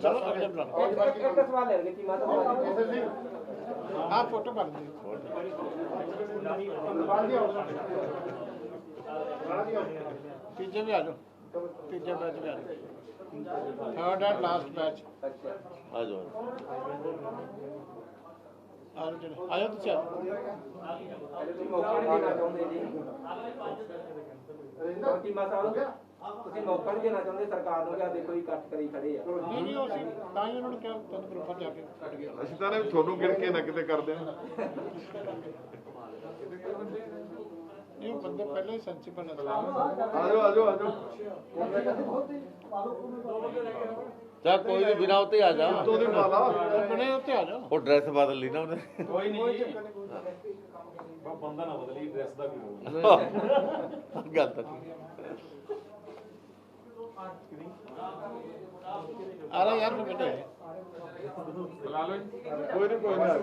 ਚਲੋ ਅਗਲੇ ਬੁਲਾ ਇੱਕ ਸਵਾਲ ਲੈ ਲਗੇ ਚੀਮਾ ਸਾਹਿਬ ਆਹ ਫੋਟੋ ਕਰ ਦਿਓ ਤੀਜੇ ਵੀ ਆ ਜਾਓ ਤੀਜੇ ਬੈਚ ਵੀ ਆ ਜਾਓ ਥਰਡ ਐਂਡ ਲਾਸਟ ਬੈਚ ਆ ਜਾਓ ਆਜੋ ਚਲੋ ਆਜੋ ਤੁਸੀਂ ਆਜੋ ਤੁਸੀਂ ਮੌਕਾ ਨਹੀਂ ਦੇਣਾ ਚਾਹੁੰਦੇ ਜੀ ਚੀਮਾ ਸਾਹਿਬ ਤੁਸੀਂ ਮੌਕਾ ਨਹੀਂ ਦੇਣਾ ਚਾਹੁੰਦੇ ਸਰਕਾਰ ਨੂੰ ਕਿ ਆ ਦੇਖੋ ਜੀ ਇਕੱਠ ਕਰੀ ਖੜੇ ਆ ਨਹੀਂ ਨਹੀਂ ਉਹ ਸੀ ਤਾਂ ਹੀ ਉਹਨਾਂ ਨੂੰ ਕਿਹਾ ਤੁਹਾਨੂੰ ਗਰੁੱਪਾਂ ਜਾ ਕੇ ਕੱਢ ਗਿਆ ਅਸੀਂ ਤਾਂ ਤੁਹਾਨੂੰ ਗਿਣ ਕੇ ਨਾ ਕਿਤੇ ਕਰਦੇ ਹਾਂ। ਇਹ ਬੰਦੇ ਪਹਿਲਾਂ ਹੀ ਸੈਂਸੀਬਲ ਹੈ ਆਜੋ ਚਾ ਕੋਈ ਵੀ ਬਿਨਾ ਉੱਤੇ ਆ ਜਾ ਦੋ ਦਿਨ ਵਾਲਾ ਬਣੇ ਉੱਤੇ ਆ ਜਾਓ ਉਹ ਡਰੈਸ ਬਦਲ ਲਈ ਨਾ ਉਹਨੇ ਕੋਈ ਨਹੀਂ ਜੀ ਬੰਦਾ ਨਾ ਬਦਲੀ ਡਰੈਸ ਦਾ ਵੀ ਗੱਲ ਤਾਂ ਠੀਕ ਹੈ। ਆ ਰਿਹਾ ਯਾਰ ਬੇਟੇ ਬੁਲਾ ਲਓ ਜੀ। ਕੋਈ ਨਹੀਂ ਆ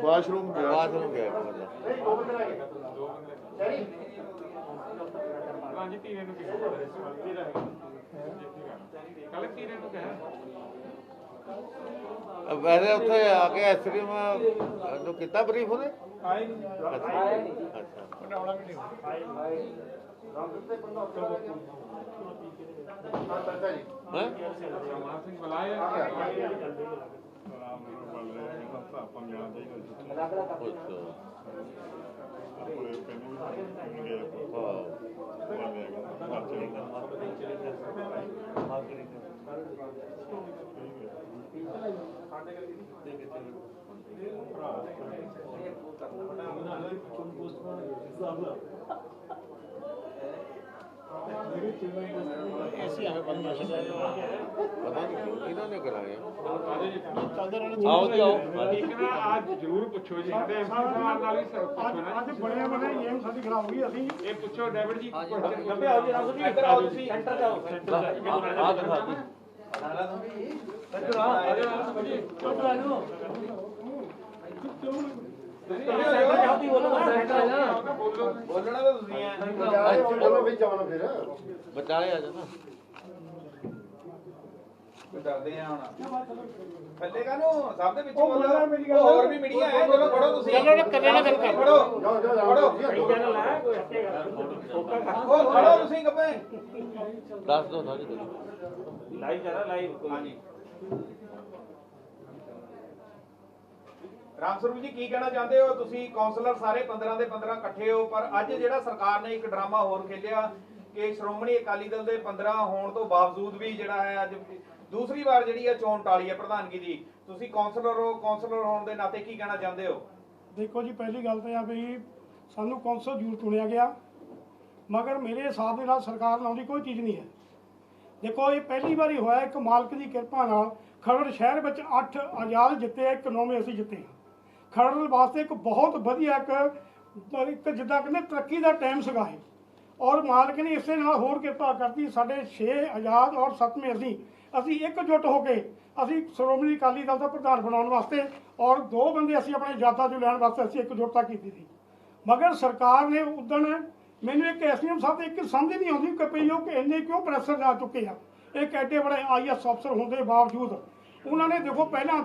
ਵਾਸ਼ਰੂਮ ਗਿਆ ਬਾਅਦ ਨੂੰ ਗਿਆ ਇੱਕ ਬੰਦਾ। ਹਾਂਜੀ ਧੀਰੇ ਨੂੰ ਕਿਹਾ ਕੱਲ ਧੀਰੇ ਨੂੰ ਕਿਹਾ ਵੈਸੇ ਉੱਥੇ ਆ ਕੇ ਐਸਟ੍ਰੀਮ ਨੂੰ ਕੀਤਾ ਬਰੀਫ ਉਹਨੇ ਆਏ ਨਹੀਂ ਅੱਛਾ ਉਹਨੇ ਆਉਣਾ ਵੀ ਨਹੀਂ ਹੈ ਜਮਾਲ ਸਿੰਘ ਬੁਲਾਇਆ ਐਸੀ ਆਵੇ ਬੰਦਾ ਪਤਾ ਨਹੀਂ ਕਿਉਂ ਇਹਨਾਂ ਨੇ ਕਰਾਇਆ ਚੱਲਦੇ ਰਹਿਣਾ ਆਓ ਤੇ ਆਓ ਇੱਕ ਨਾ ਅੱਜ ਜ਼ਰੂਰ ਪੁੱਛੋ ਜੀ ਸਾਡੇ ਐਮਪੀ ਸਾਹਿਬਾਨ ਨਾਲ ਵੀ ਪੁੱਛੋ ਨਾ ਅੱਜ ਬੜਿਆ ਬਣੇ ਗੇਮ ਸਾਡੀ ਖਰਾਬ ਹੋ ਗਈ ਅਸੀਂ ਇਹ ਪੁੱਛੋ ਡੇਵਿਡ ਜੀ ਗੱਪੇ ਆਓ ਜੀ ਰਾਮ ਜੀ ਇੱਧਰ ਆਓ ਤੁਸੀਂ ਸੈਂਟਰ ਜਾਓ ਆ ਦਿਖਾ ਦੇ ਬੋਲਣਾ ਤਾਂ ਤੁਸੀਂ ਹੈ ਬਚਾਲੇ ਆ ਜਾਣਾ ਡਰਦੇ ਆ ਹੁਣ ਥੱਲੇ ਕਾਨੂੰ ਸਭ ਦੇ ਵਿੱਚ ਬੋਲੋ ਹੋਰ ਵੀ ਮੀਡੀਆ ਹੈ ਚਲੋ ਖੜੋ ਤੁਸੀਂ ਚਲੋ ਨਾ ਕੱਲੇ ਨਾ ਗੱਲ ਕਰ ਖੜੋ ਉਹ ਖੜੋ ਤੁਸੀਂ ਗੱਪੇ ਦੱਸ ਦੋ ਨਾ ਜੀ ਲਾਈਵ ਚੱਲ ਰਿਹਾ ਲਾਈਵ ਹਾਂਜੀ ਰਾਮ ਸਰੂਪ ਜੀ ਕੀ ਕਹਿਣਾ ਚਾਹੁੰਦੇ ਹੋ ਤੁਸੀਂ ਕਾਉਂਸਲਰ ਸਾਰੇ 15 ਦੇ 15 ਇਕੱਠੇ ਹੋ ਪਰ ਅੱਜ ਜਿਹੜਾ ਸਰਕਾਰ ਨੇ ਇੱਕ ਡਰਾਮਾ ਹੋਰ ਖੇਲਿਆ ਕਿ ਸ਼੍ਰੋਮਣੀ ਅਕਾਲੀ ਦਲ ਦੇ 15 ਹੋਣ ਤੋਂ ਬਾਵਜੂਦ ਵੀ ਜਿਹੜਾ ਹੈ ਅੱਜ ਦੂਸਰੀ ਵਾਰ ਜਿਹੜੀ ਹੈ ਚੋਣ ਟਾਲੀ ਹੈ ਪ੍ਰਧਾਨਗੀ ਦੀ ਤੁਸੀਂ ਕਾਉਂਸਲਰ ਹੋ ਕਾਉਂਸਲਰ ਹੋਣ ਦੇ ਨਾਤੇ ਕੀ ਕਹਿਣਾ ਚਾਹੁੰਦੇ ਹੋ ਦੇਖੋ ਜੀ ਪਹਿਲੀ ਗੱਲ ਤਾਂ ਇਹ ਵੀ ਸਾਨੂੰ ਕੌਂਸਲ ਜ਼ਰੂਰ ਚੁਣਿਆ ਗਿਆ ਮਗਰ ਮੇਰੇ ਹਿਸਾਬ ਦੇ ਨਾਲ ਸਰਕਾਰ ਲਾਉਂਦੀ ਕੋਈ ਚੀਜ਼ ਨਹੀਂ ਹੈ। ਦੇਖੋ ਇਹ ਪਹਿਲੀ ਵਾਰੀ ਹੋਇਆ ਇੱਕ ਮਾਲਕ ਦੀ ਕਿਰਪਾ ਨਾਲ ਖਰੜ ਸ਼ਹਿਰ ਵਿੱਚ 8 ਆਜ਼ਾਦ ਜਿੱਤੇ ਇੱਕ 9ਵੇਂ ਅਸੀਂ ਜਿੱਤੇ ਖਰੜ ਵਾਸਤੇ ਇੱਕ ਬਹੁਤ ਵਧੀਆ ਇੱਕ ਜਿੱਦਾਂ ਕਹਿੰਦੇ ਤਰੱਕੀ ਦਾ ਟਾਈਮ ਸੀਗਾ ਇਹ ਔਰ ਮਾਲਕ ਨੇ ਇਸੇ ਨਾਲ ਹੋਰ ਕਿਰਪਾ ਕਰਤੀ। ਸਾਡੇ 6 ਆਜ਼ਾਦ ਔਰ 7ਵੇਂ ਅਸੀਂ ਇਕਜੁੱਟ ਹੋ ਕੇ ਅਸੀਂ ਸ਼੍ਰੋਮਣੀ ਅਕਾਲੀ ਦਲ ਦਾ ਪ੍ਰਧਾਨ ਬਣਾਉਣ ਵਾਸਤੇ ਔਰ 2 ਬੰਦੇ ਅਸੀਂ ਆਪਣੇ ਜਾਤਾਂ ਚੋਂ ਲੈਣ ਵਾਸਤੇ ਅਸੀਂ ਇਕਜੁੱਟਤਾ ਕੀਤੀ ਸੀ। ਮਗਰ ਸਰਕਾਰ ਨੇ ਉਦਣ ਮੈਨੂੰ ਇੱਕ ਐਸਡੀਐਮ ਸਾਹਿਬ ਦੀ ਇੱਕ ਸਮਝ ਨਹੀਂ ਆਉਂਦੀ ਕਿ ਭਈ ਉਹ ਇੰਨੇ ਕਿਉਂ ਪ੍ਰੈਸ਼ਰ ਜਾ ਚੁੱਕੇ ਆ। ਇੱਕ ਐਡੇ ਬੜੇ ਆਈਐਸ ਅਫਸਰ ਹੋਣ ਦੇ ਬਾਵਜੂਦ ਉਹਨਾਂ ਨੇ ਦੇਖੋ ਪਹਿਲਾਂ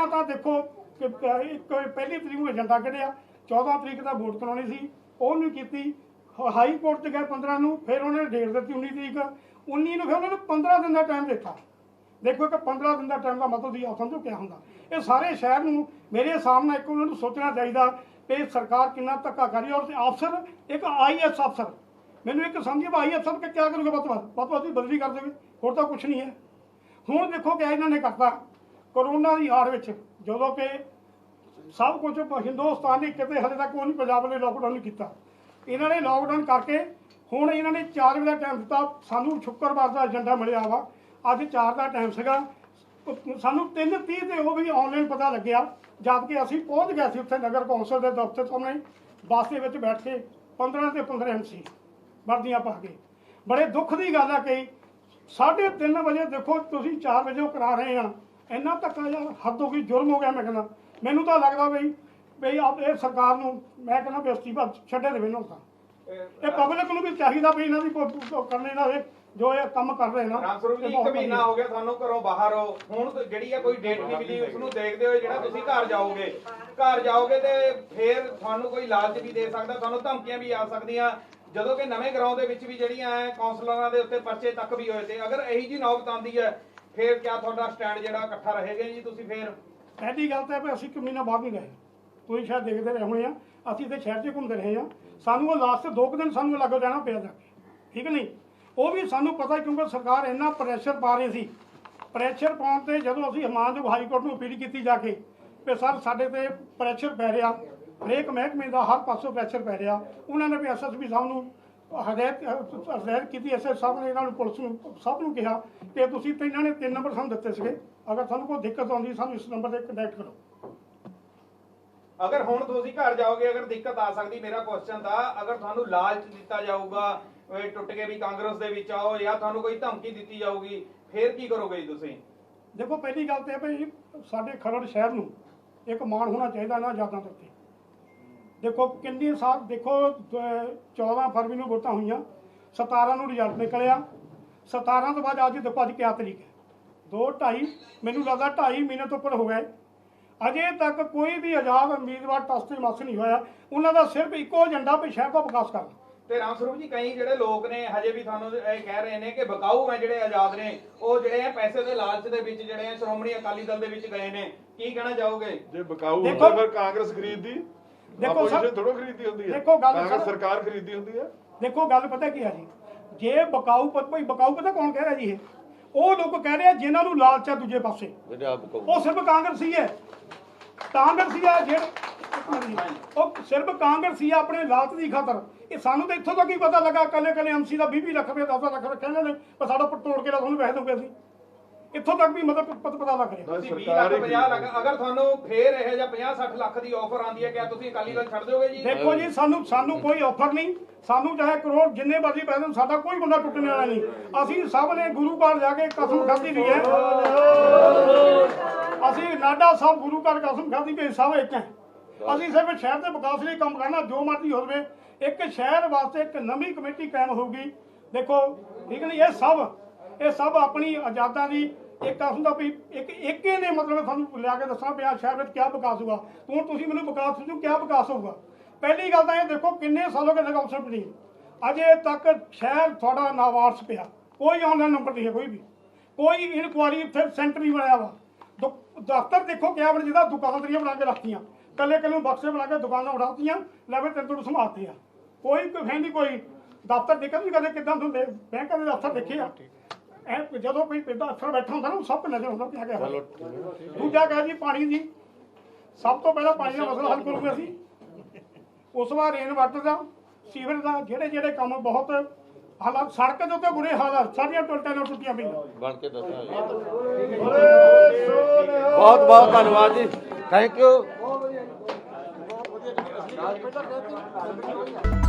ਤਾਂ ਦੇਖੋ ਕਿ ਇੱਕ ਪਹਿਲੀ ਤਰੀਕ ਨੂੰ ਏਜੰਡਾ ਕੱਢਿਆ, 14 ਤਰੀਕ ਦਾ ਵੋਟ ਕਰਾਉਣੀ ਸੀ, ਉਹ ਨਹੀਂ ਕੀਤੀ। ਹਾਈ ਕੋਰਟ 'ਚ ਗਏ 15 ਨੂੰ, ਫਿਰ ਉਹਨਾਂ ਨੇ ਡੇਟ ਦਿੱਤੀ 19 ਤਰੀਕ, 19 ਨੂੰ ਫਿਰ ਉਹਨਾਂ ਨੂੰ 15 ਦਿਨ ਦਾ ਟਾਈਮ ਦਿੱਤਾ। ਦੇਖੋ ਕਿ 15 ਦਿਨ ਦਾ ਟਾਈਮ ਦਾ ਮਤਲਬ ਤੁਸੀਂ ਸਮਝੋ ਕਿਆ ਹੁੰਦਾ। ਇਹ ਸਾਰੇ ਸ਼ਹਿਰ ਨੂੰ ਮੇਰੇ ਸਾਹਮਣੇ ਇੱਕ ਉਹਨਾਂ ਨੂੰ ਸੋਚਣਾ ਚਾਹੀਦਾ ਕਿ ਸਰਕਾਰ ਕਿੰਨਾ ਧੱਕਾ ਕਰ ਰਹੀ ਹੈ। ਔਰ ਅਫਸਰ ਇੱਕ ਆਈਐਸ ਅਫਸਰ, ਮੈਨੂੰ ਇੱਕ ਸਮਝੇ ਆਈਐਸ ਅਫਸਰ ਕਿ ਕਿਆ ਕਰੂਗੇ, ਬਸ ਦੀ ਬਦਲੀ ਕਰ ਦੇਵੇ, ਹੋਰ ਤਾਂ ਕੁਛ ਨਹੀਂ ਹੈ। ਹੁਣ ਦੇਖੋ ਕਿ ਇਹਨਾਂ ਨੇ ਕਰਤਾ ਕਰੋਨਾ ਦੀ ਆੜ ਵਿੱਚ, ਜਦੋਂ ਕਿ ਸਭ ਕੁਝ ਹਿੰਦੁਸਤਾਨ ਨੇ ਕਿਤੇ ਹਲੇ ਤੱਕ ਉਹ ਨਹੀਂ, ਪੰਜਾਬ ਨੇ ਲੋਕਡਾਊਨ ਨਹੀਂ ਕੀਤਾ। ਇਹਨਾਂ ਨੇ ਲੋਕਡਾਊਨ ਕਰਕੇ ਹੁਣ ਇਹਨਾਂ ਨੇ 4 ਵਜੇ ਦਾ ਟਾਈਮ ਦਿੱਤਾ। ਸਾਨੂੰ ਸ਼ੁੱਕਰਵਾਰ ਦਾ ਏਜੰਡਾ ਮਿਲਿਆ ਵਾ, ਅੱਜ 4 ਦਾ ਟਾਈਮ ਸੀਗਾ, ਸਾਨੂੰ 3:30 ਤੇ ਉਹ ਵੀ ਆਨਲਾਈਨ ਪਤਾ ਲੱਗਿਆ। ਜਦ ਕਿ ਅਸੀਂ ਪਹੁੰਚ ਗਏ ਸੀ ਉੱਥੇ ਨਗਰ ਕੌਂਸਲ ਦੇ ਦਫ਼ਤਰ ਸਾਹਮਣੇ ਬੱਸ ਦੇ ਵਿੱਚ ਬੈਠ ਕੇ 15 ਤੇ 15 MC ਵਰਦੀਆਂ ਪਾ ਕੇ। ਬੜੇ ਦੁੱਖ ਦੀ ਗੱਲ ਹੈ ਕਿ 3:30 ਵਜੇ ਦੇਖੋ ਤੁਸੀਂ 4 ਵਜੇ ਉਹ ਕਰਾ ਰਹੇ ਆ। ਇੰਨਾ ਧੱਕਾ ਯਾਰ ਹੱਦ ਹੋ ਗਈ, ਜੁਰਮ ਹੋ ਗਿਆ। ਮੈਂ ਕਹਿੰਦਾ ਮੈਨੂੰ ਤਾਂ ਲੱਗਦਾ ਬਈ ਇਹ ਸਰਕਾਰ ਨੂੰ ਮੈਂ ਕਹਿੰਦਾ ਵੀ ਅਸਤੀਫਾ ਛੱਡੇ ਦੇਵੇ ਨਾ। ਤਾਂ ਇਹ ਪਬਲਿਕ ਨੂੰ ਵੀ ਚਾਹੀਦਾ ਵੀ ਇਹਨਾਂ ਦੀ ਕਰਨੇ ਇਹਨਾਂ ਦੇ ਜੋ ਇਹ ਕੰਮ ਕਰ ਰਹੇ ਨਾ। ਰਾਮ ਸਰੂਪ ਜੀ 1 ਮਹੀਨਾ ਹੋ ਗਿਆ ਤੁਹਾਨੂੰ ਘਰੋਂ ਬਾਹਰ ਹੋ, ਹੁਣ ਜਿਹੜੀ ਆ ਕੋਈ ਡੇਟ ਨਹੀਂ ਮਿਲੀ, ਉਸ ਨੂੰ ਦੇਖਦੇ ਹੋਏ ਜਿਹੜਾ ਤੁਸੀਂ ਘਰ ਜਾਓਗੇ ਤੇ ਫਿਰ ਤੁਹਾਨੂੰ ਕੋਈ ਲਾਲਚ ਵੀ ਦੇ ਸਕਦਾ, ਤੁਹਾਨੂੰ ਧਮਕੀਆਂ ਵੀ ਆ ਸਕਦੀਆਂ। ਜਦੋਂ ਕਿ ਨਵੇਂ ਗਰਾਊਂ ਦੇ ਵਿੱਚ ਵੀ ਜਿਹੜੀਆਂ ਹੈ ਕੌਂਸਲਰਾਂ ਦੇ ਉੱਤੇ ਪਰਚੇ ਤੱਕ ਵੀ ਹੋਏ ਤੇ ਅਗਰ ਇਹੀ ਜੀ ਨੌਬਤ ਆਉਂਦੀ ਹੈ ਫਿਰ ਕਿਆ ਤੁਹਾਡਾ ਸਟੈਂਡ ਜਿਹੜਾ ਇਕੱਠਾ ਰਹੇਗਾ ਜੀ? ਤੁਸੀਂ ਫਿਰ ਪਹਿਲੀ ਗੱਲ ਤਾਂ ਅਸੀਂ 1 ਮਹੀਨਾ ਬਾਹਰ ਨਹੀਂ ਰਹੇ, ਤੁਸੀਂ ਸ਼ਾਇਦ ਦੇਖਦੇ ਰਹੇ ਹੋਣੇ ਆ। ਅਸੀਂ ਤੇ ਸ਼ਹਿਰ 'ਚ ਘੁੰਮਦੇ ਰਹੇ ਆ, ਸਾਨੂੰ ਉਹ ਲਾਸਟ 2 ਦਿਨ ਸਾਨੂੰ ਲੱਗ ਜਾਣਾ ਪਿਆ ਜਾ ਕੇ, ਠੀਕ ਨਹੀਂ। ਉਹ ਵੀ ਸਾਨੂੰ ਪਤਾ ਕਿਉਂਕਿ ਸਰਕਾਰ ਇੰਨਾ ਪ੍ਰੈਸ਼ਰ ਪਾ ਰਹੀ ਸੀ। ਪ੍ਰੈਸ਼ਰ ਪਾਉਣ ਤੇ ਜਦੋਂ ਅਸੀਂ ਮਾਨਯੋਗ ਹਾਈ ਕੋਰਟ ਨੂੰ ਅਪੀਲ ਕੀਤੀ ਜਾ ਕੇ ਕਿ ਸਰ ਸਾਡੇ ਤੇ ਪ੍ਰੈਸ਼ਰ ਪੈ ਰਿਹਾ, ਹਰੇਕ ਮਹਿਕਮੇ ਦਾ ਹਰ ਪਾਸੋਂ ਪ੍ਰੈਸ਼ਰ ਪੈ ਰਿਹਾ, ਉਹਨਾਂ ਨੇ ਵੀ ਐਸਐਸਪੀ ਸਾਹਿਬ ਨੂੰ ਹਦਾਇਤ ਕੀਤੀ। ਐਸਐਸ ਸਾਹਿਬ ਨੇ ਇਹਨਾਂ ਨੂੰ ਪੁਲਿਸ ਨੂੰ ਸਭ ਨੂੰ ਕਿਹਾ ਕਿ ਤੁਸੀਂ ਇਹਨਾਂ ਨੇ 3 ਨੰਬਰ ਸਾਨੂੰ ਦਿੱਤੇ ਸੀਗੇ, ਅਗਰ ਸਾਨੂੰ ਕੋਈ ਦਿੱਕਤ ਆਉਂਦੀ ਸਾਨੂੰ ਇਸ ਨੰਬਰ ਤੇ ਕੰਟੈਕਟ ਕਰੋ। ਅਗਰ ਹੁਣ ਤੁਸੀਂ ਘਰ ਜਾਓਗੇ, ਅਗਰ ਦਿੱਕਤ ਆ ਸਕਦੀ, ਮੇਰਾ ਕੁਐਸਚਨ ਦਾ ਅਗਰ ਤੁਹਾਨੂੰ ਲਾਲਚ ਦਿੱਤਾ ਜਾਊਗਾ ਟੁੱਟ ਕੇ ਵੀ ਕਾਂਗਰਸ ਦੇ ਵਿੱਚ ਆਓ ਜਾਂ ਤੁਹਾਨੂੰ ਕੋਈ ਧਮਕੀ ਦਿੱਤੀ ਜਾਊਗੀ, ਫਿਰ ਕੀ ਕਰੋਗੇ ਜੀ ਤੁਸੀਂ? ਦੇਖੋ ਪਹਿਲੀ ਗੱਲ ਤੇ ਭਈ ਸਾਡੇ ਖਰੜ ਸ਼ਹਿਰ ਨੂੰ ਇੱਕ ਮਾਣ ਹੋਣਾ ਚਾਹੀਦਾ ਨਾ ਯਾਦਾਂ ਦੇ ਉੱਤੇ। ਦੇਖੋ ਕਿੰਨੇ ਸਾਲ, ਦੇਖੋ 14 ਫਰਵਰੀ ਨੂੰ ਵੋਟਾਂ ਹੋਈਆਂ, 17 ਨੂੰ ਰਿਜ਼ਲਟ ਨਿਕਲਿਆ, 17 ਤੋਂ ਬਾਅਦ ਅੱਜ ਦੇਖੋ ਅੱਜ ਕਿਆ ਤਰੀਕ ਹੈ, 2-2.5 ਮੈਨੂੰ ਲੱਗਦਾ 2.5 ਮਹੀਨੇ ਤੋਂ ਉੱਪਰ ਹੋ ਗਏ। ਅਜੇ ਤੱਕ ਕੋਈ ਵੀ ਆਜ਼ਾਦ ਉਮੀਦਵਾਰ ਟਸ ਤੇ ਮਸ ਨਹੀਂ ਹੋਇਆ। ਉਹਨਾਂ ਦਾ ਸਿਰਫ ਇੱਕੋ ਏਜੰਡਾ ਵੀ ਸ਼ਹਿਰ ਦਾ ਵਿਕਾਸ ਕਰਨਾ। ਤੇ ਰਾਮ ਸਰੂਪ ਜੀ ਕਈ ਜਿਹੜੇ ਲੋਕ ਨੇ ਹਜੇ ਵੀ ਤੁਹਾਨੂੰ ਇਹ ਕਹਿ ਰਹੇ ਨੇ ਕਿ ਬਕਾਊ ਹੈ ਜਿਹੜੇ ਆਜ਼ਾਦ ਨੇ, ਉਹ ਜਿਹੜੇ ਆ ਪੈਸੇ ਦੇ ਲਾਲਚ ਦੇ ਵਿੱਚ ਜਿਹੜੇ ਆ ਸ਼੍ਰੋਮਣੀ ਅਕਾਲੀ ਦਲ ਦੇ ਵਿੱਚ ਗਏ ਨੇ, ਕੀ ਕਹਿਣਾ ਚਾਹੋਗੇ? ਜੇ ਬਕਾਊ ਹੁੰਦਾ ਫਿਰ ਕਾਂਗਰਸ ਖਰੀਦਦੀ, ਦੇਖੋ ਸਰ ਥੋੜਾ ਖਰੀਦਦੀ ਹੁੰਦੀ ਹੈ, ਦੇਖੋ ਗੱਲ ਕਾਂਗਰਸ ਸਰਕਾਰ ਖਰੀਦਦੀ ਹੁੰਦੀ ਹੈ। ਦੇਖੋ ਗੱਲ ਪਤਾ ਕੀ ਹੈ ਜੀ, ਜੇ ਬਕਾਊ ਬਕਾਊ ਪਤਾ ਕੌਣ ਕਹਿ ਰਿਹਾ ਜੀ? ਇਹ ਉਹ ਲੋਕ ਕਹਿ ਰਹੇ ਆ ਜਿਨ੍ਹਾਂ ਨੂੰ ਲਾਲਚ ਹੈ ਦੂਜੇ ਪਾਸੇ, ਉਹ ਸਿਰਫ ਕਾਂਗਰਸੀ ਹੈ। ਕਾਂਗਰਸੀ ਆ ਜਿਹੜੇ ਉਹ ਸਿਰਫ ਕਾਂਗਰਸੀ ਆ ਆਪਣੇ ਲਾਲਚ ਦੀ ਖਾਤਰ। ਇਹ ਸਾਨੂੰ ਤਾਂ ਇੱਥੋਂ ਤੱਕ ਹੀ ਪਤਾ ਲੱਗਾ ਕੱਲੇ MC ਦਾ 20 ਲੱਖ ਰੁਪਏ 10 ਲੱਖ ਰੁਪਏ ਕਹਿੰਦੇ ਨੇ ਪਰ ਸਾਡਾ ਤੋੜ ਕੇ ਤੁਹਾਨੂੰ ਪੈਸੇ ਦੋਗੇ ਅਸੀਂ, ਇੱਥੋਂ ਤੱਕ ਵੀ ਮਤਲਬ ਪਤਾ ਲੱਗ ਰਿਹਾ। ਤੁਸੀਂ 20 ਲੱਖ 50 ਲੱਖ ਅਗਰ ਤੁਹਾਨੂੰ ਫੇਰ ਇਹ ਜਾਂ 50-60 ਲੱਖ ਦੀ ਆਫਰ ਆਉਂਦੀ ਹੈ, ਕਿਆ ਤੁਸੀਂ ਅਕਾਲੀ ਦਲ ਛੱਡ ਦਿਓਗੇ ਜੀ? ਦੇਖੋ ਜੀ ਸਾਨੂੰ ਕੋਈ ਆਫਰ ਨਹੀਂ, ਸਾਨੂੰ ਚਾਹੇ ਕਰੋੜ ਜਿੰਨੇ ਮਰਜ਼ੀ ਪੈਸੇ ਦੇਣ, ਸਾਡਾ ਕੋਈ ਬੰਦਾ ਟੁੱਟਣ ਵਾਲਾ ਨਹੀਂ। ਅਸੀਂ ਸਭ ਨੇ ਗੁਰੂ ਘਰ ਜਾ ਕੇ ਕਸਮ ਖਾਧੀ ਵੀ ਹੈ, ਅਸੀਂ ਨਾਡਾ ਸਾਹਿਬ ਗੁਰੂ ਘਰ ਕਸਮ ਖਾਧੀ ਵੀ ਸਭ ਇੱਕ ਹੈ। ਅਸੀਂ ਸਿਰਫ ਸ਼ਹਿਰ ਦੇ ਵਿਕਾਸ ਲਈ ਕੰਮ ਕਰਨਾ, ਜੋ ਮਰਜ਼ੀ ਹੋਵੇ। ਇੱਕ ਸ਼ਹਿਰ ਵਾਸਤੇ ਇੱਕ ਨਵੀਂ ਕਮੇਟੀ ਕਾਇਮ ਹੋਊਗੀ। ਦੇਖੋ ਠੀਕ ਨਹੀਂ, ਇਹ ਸਭ ਆਪਣੀ ਆਜ਼ਾਦਾਂ ਦੀ ਇੱਕ ਕਿਸਮ ਦਾ ਵੀ ਇੱਕ ਨੇ ਮਤਲਬ ਤੁਹਾਨੂੰ ਲਿਆ ਕੇ ਦੱਸਣਾ ਪਿਆ ਸ਼ਹਿਰ ਵਿੱਚ ਕਿਆ ਵਿਕਾਸ ਹੋਊਗਾ। ਹੁਣ ਤੁਸੀਂ ਮੈਨੂੰ ਵਿਕਾਸ ਦੱਸੋ ਕਿਆ ਵਿਕਾਸ ਹੋਊਗਾ? ਪਹਿਲੀ ਗੱਲ ਤਾਂ ਇਹ ਦੇਖੋ ਕਿੰਨੇ ਸਾਲ ਹੋ ਗਏ ਕੌਂਸਲ ਨਹੀਂ, ਅਜੇ ਤੱਕ ਸ਼ਹਿਰ ਤੁਹਾਡਾ ਨਾਵਾਰਸ ਪਿਆ, ਕੋਈ ਆਨਲਾਈਨ ਨੰਬਰ ਨਹੀਂ ਹੈ, ਕੋਈ ਇਨਕੁਆਰੀ ਇੱਥੇ ਸੈਂਟਰ ਨਹੀਂ ਬਣਾਇਆ ਵਾ। ਦਫ਼ਤਰ ਦੇਖੋ ਕਿਆ ਬਣ ਜਿਹਦਾ ਦੁਕਾਨਦਾਰੀਆਂ ਬਣਾ ਕੇ ਰੱਖਤੀਆਂ, ਕੱਲੇ ਬਕਸੇ ਬਣਾ ਕੇ ਦੁਕਾਨਾਂ ਉਡਾਤੀਆਂ, ਲੈਵੇ ਤੈਨੂੰ ਸੰਭਾਲਤੇ ਆ। ਕੋਈ ਹੈ ਨਹੀਂ, ਕੋਈ ਦਫ਼ਤਰ ਦੇਖਿਆ ਵੀ ਕਦੇ ਕਿੱਦਾਂ ਹੁੰਦੇ, ਬੈਂਕਾਂ ਦੇ ਦਫ਼ਤਰ ਦੇਖੇ ਆ। ਜਦੋਂ ਕੋਈ ਅਫਸਰ ਬੈਠਾ ਹੁੰਦਾ ਨਾ ਸਭ ਨਜ਼ਰ ਹੁੰਦਾ ਕਿਆ ਗਿਆ। ਦੂਜਾ ਕਹਿ ਜੀ ਪਾਣੀ ਦੀ, ਸਭ ਤੋਂ ਪਹਿਲਾਂ ਪਾਣੀ ਦਾ ਮਸਲਾ ਹੱਲ ਕਰੂਗੇ ਅਸੀਂ, ਉਸ ਵਾਰ ਰੇਨ ਵਾਟਰ ਦਾ, ਸੀਵਰ ਦਾ, ਜਿਹੜੇ ਕੰਮ ਬਹੁਤ ਹਾਲਾਤ, ਸੜਕ ਦੇ ਉੱਤੇ ਬੁਰੇ ਹਾਲਾਤ, ਸਾਰੀਆਂ ਟੁੱਟੀਆਂ ਟੁੱਟੀਆਂ ਪਈਆਂ ਬਣ ਕੇ ਦੱਸਾਂਗੇ। ਬਹੁਤ ਧੰਨਵਾਦ ਜੀ, ਥੈਂਕ ਯੂ। ਪਹਿਲਾਂ ਕਹਿੰਦੇ